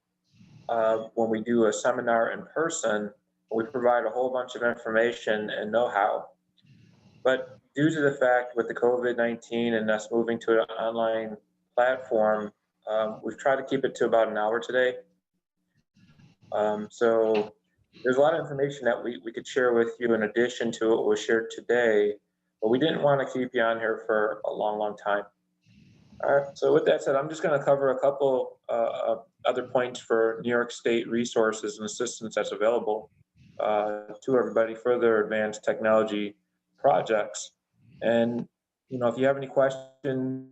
When we do a seminar in person, we provide a whole bunch of information and know-how. But due to the fact with the COVID-19 and us moving to an online platform, we've tried to keep it to about an hour today. So there's a lot of information that we could share with you in addition to what was shared today, but we didn't want to keep you on here for a long, long time. All right, so with that said, I'm just going to cover a couple other points for New York State resources and assistance that's available to everybody for their advanced technology projects. And, you know, if you have any questions,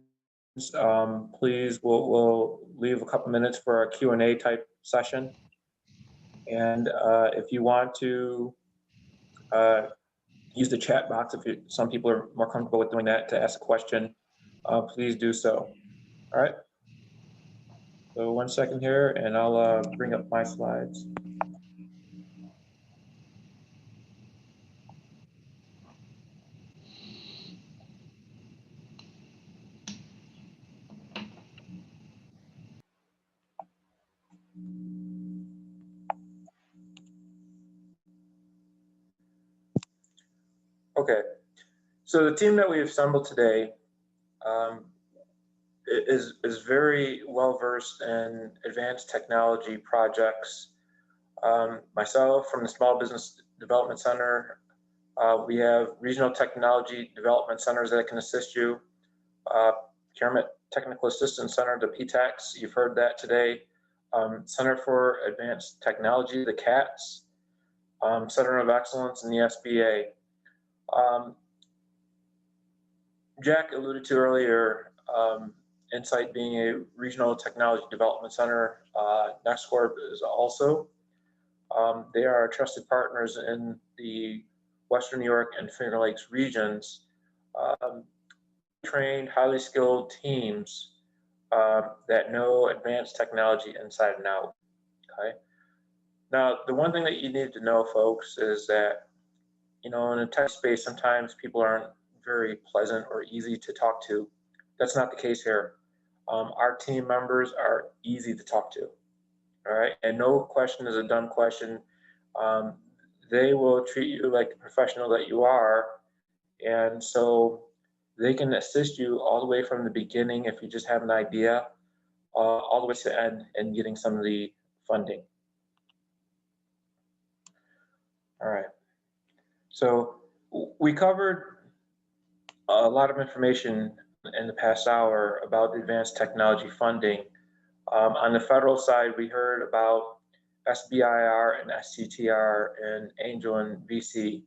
please, we'll leave a couple minutes for a Q&A type session. And if you want to use the chat box, if some people are more comfortable with doing that to ask a question, please do so. All right. So 1 second here, and I'll bring up my slides. Okay, so the team that we have assembled today is very well versed in advanced technology projects. Myself from the Small Business Development Center, we have regional technology development centers that can assist you. Procurement Technical Assistance Center, the PTACs, you've heard that today. Center for Advanced Technology, the CATS, Center of Excellence in the SBA. Jack alluded to earlier, Insyte being a regional technology development center. NextCorps is also. They are our trusted partners in the Western New York and Finger Lakes regions. Trained, highly skilled teams that know advanced technology inside and out. Okay. Now, the one thing that you need to know, folks, is that, you know, in a tech space, sometimes people aren't very pleasant or easy to talk to. That's not the case here. Our team members are easy to talk to. All right, and no question is a dumb question. They will treat you like the professional that you are, and so they can assist you all the way from the beginning if you just have an idea, all the way to the end and getting some of the funding. All right, so we covered a lot of information in the past hour about advanced technology funding. On the federal side, we heard about SBIR and STTR and Angel and VC.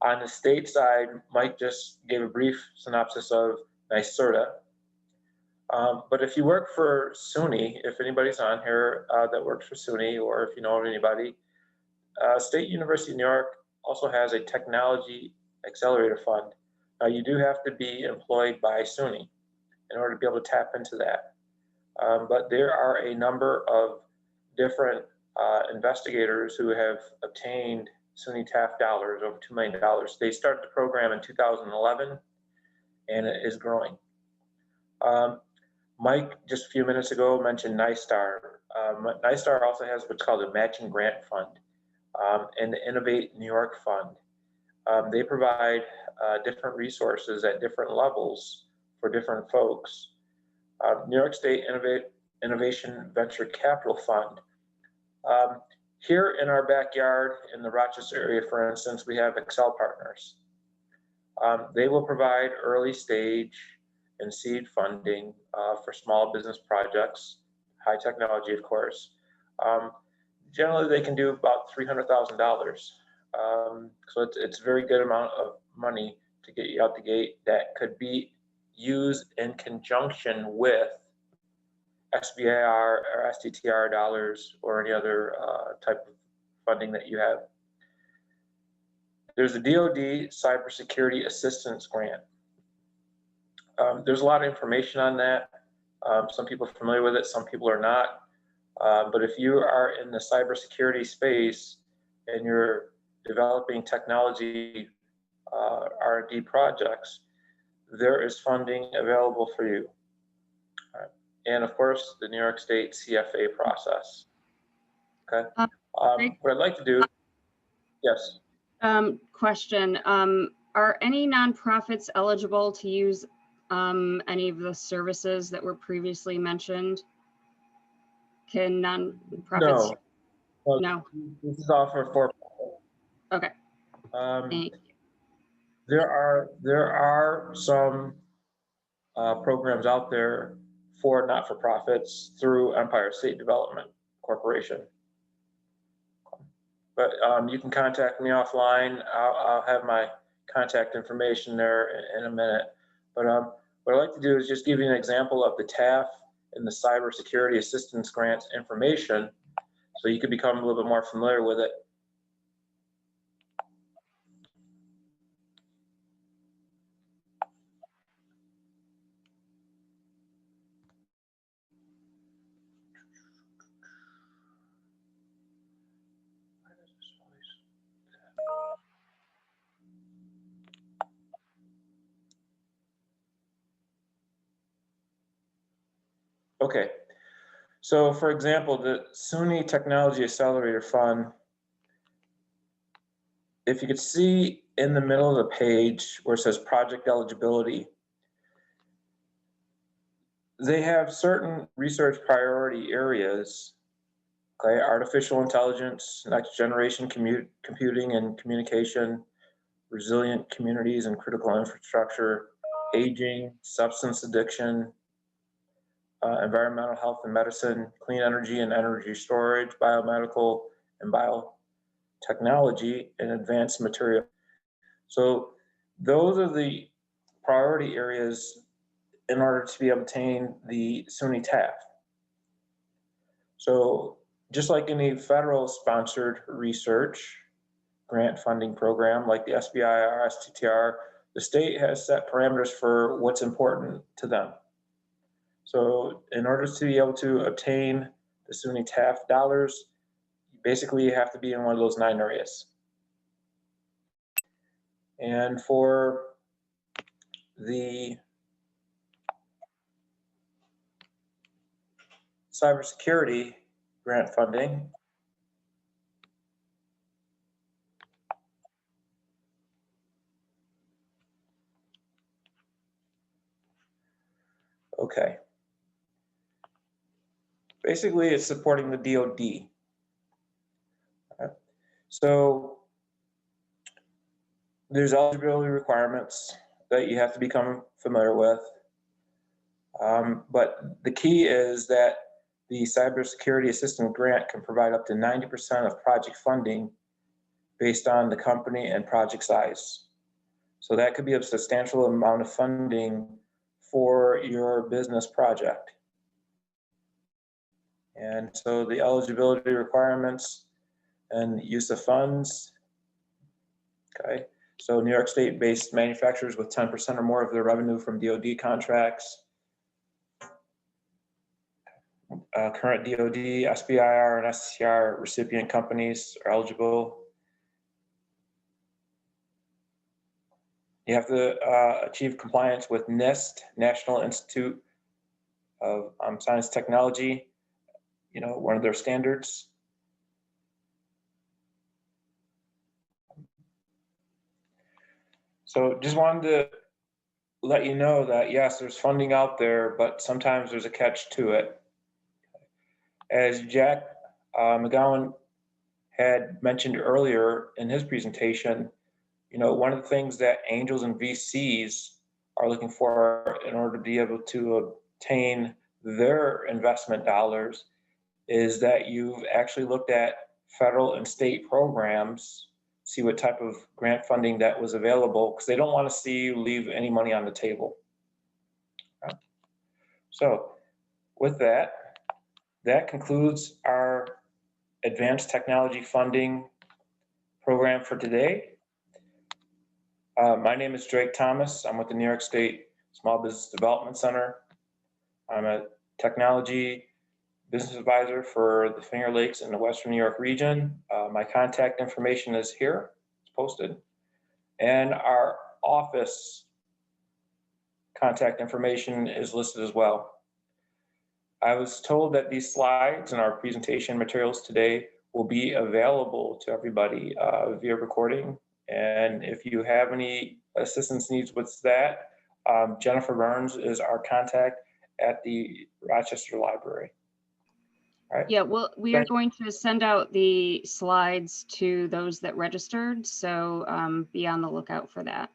On the state side, Mike just gave a brief synopsis of NYSERDA. But if you work for SUNY, if anybody's on here that works for SUNY, or if you know of anybody, State University of New York also has a technology accelerator fund. Now, you do have to be employed by SUNY in order to be able to tap into that. But there are a number of different investigators who have obtained SUNY TAF dollars, over $2 million. They started the program in 2011, and it is growing. Mike, just a few minutes ago, mentioned NYSTAR. NYSTAR also has what's called a matching grant fund and the Innovate New York Fund. They provide different resources at different levels for different folks. New York State Innovation Venture Capital Fund. Here in our backyard in the Rochester area, for instance, we have Excel Partners. They will provide early stage and seed funding for small business projects, high technology, of course. Generally, they can do about $300,000. So it's a very good amount of money to get you out the gate that could be used in conjunction with SBIR or STTR dollars or any other type of funding that you have. There's a DoD Cybersecurity Assistance Grant. There's a lot of information on that. Some people are familiar with it, some people are not. But if you are in the cybersecurity space and you're developing technology R&D projects, there is funding available for you. And of course, the New York State CFA process. Okay. What I'd like to do, yes. Question, are any nonprofits eligible to use any of the services that were previously mentioned? Can nonprofits? No. No. This is all for. Okay. Thank you. There are some programs out there for not-for-profits through Empire State Development Corporation. But you can contact me offline. I'll have my contact information there in a minute. But what I'd like to do is just give you an example of the TAF and the Cybersecurity Assistance Grants information so you can become a little bit more familiar with it. Okay, so for example, the SUNY Technology Accelerator Fund, if you could see in the middle of the page where it says project eligibility, they have certain research priority areas, okay, artificial intelligence, next generation computing and communication, resilient communities and critical infrastructure, aging, substance addiction, environmental health and medicine, clean energy and energy storage, biomedical and biotechnology, and advanced material. So those are the priority areas in order to be obtain the SUNY TAF. So just like any federal sponsored research grant funding program like the SBIR, STTR, the state has set parameters for what's important to them. So in order to be able to obtain the SUNY TAF dollars, basically you have to be in one of those 9 areas. And for the cybersecurity grant funding, okay. Basically, it's supporting the DoD. Okay. So there's eligibility requirements that you have to become familiar with. But the key is that the Cybersecurity Assistance Grant can provide up to 90% of project funding based on the company and project size. So that could be a substantial amount of funding for your business project. And so the eligibility requirements and use of funds, okay. So New York State-based manufacturers with 10% or more of their revenue from DoD contracts, current DoD, SBIR, and STTR recipient companies are eligible. You have to achieve compliance with NIST, National Institute of Science Technology, you know, one of their standards. So just wanted to let you know that yes, there's funding out there, but sometimes there's a catch to it. As Jack McGowan had mentioned earlier in his presentation, you know, one of the things that angels and VCs are looking for in order to be able to obtain their investment dollars is that you've actually looked at federal and state programs, see what type of grant funding that was available, because they don't want to see you leave any money on the table. So with that, that concludes our advanced technology funding program for today. My name is Drake Thomas. I'm with the New York State Small Business Development Center. I'm a technology business advisor for the Finger Lakes in the Western New York region. My contact information is here, it's posted. And our office contact information is listed as well. I was told that these slides and our presentation materials today will be available to everybody via recording. And if you have any assistance needs with that, Jennifer Burns is our contact at the Rochester Library. All right. Yeah, well, we are going to send out the slides to those that registered, so be on the lookout for that.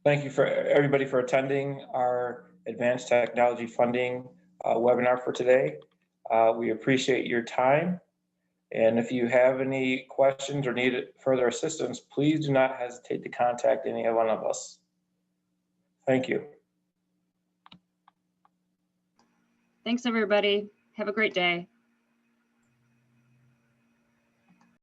Thank you for everybody for attending our advanced technology funding webinar for today. We appreciate your time. And if you have any questions or need further assistance, please do not hesitate to contact any one of us. Thank you. Thanks, everybody. Have a great day.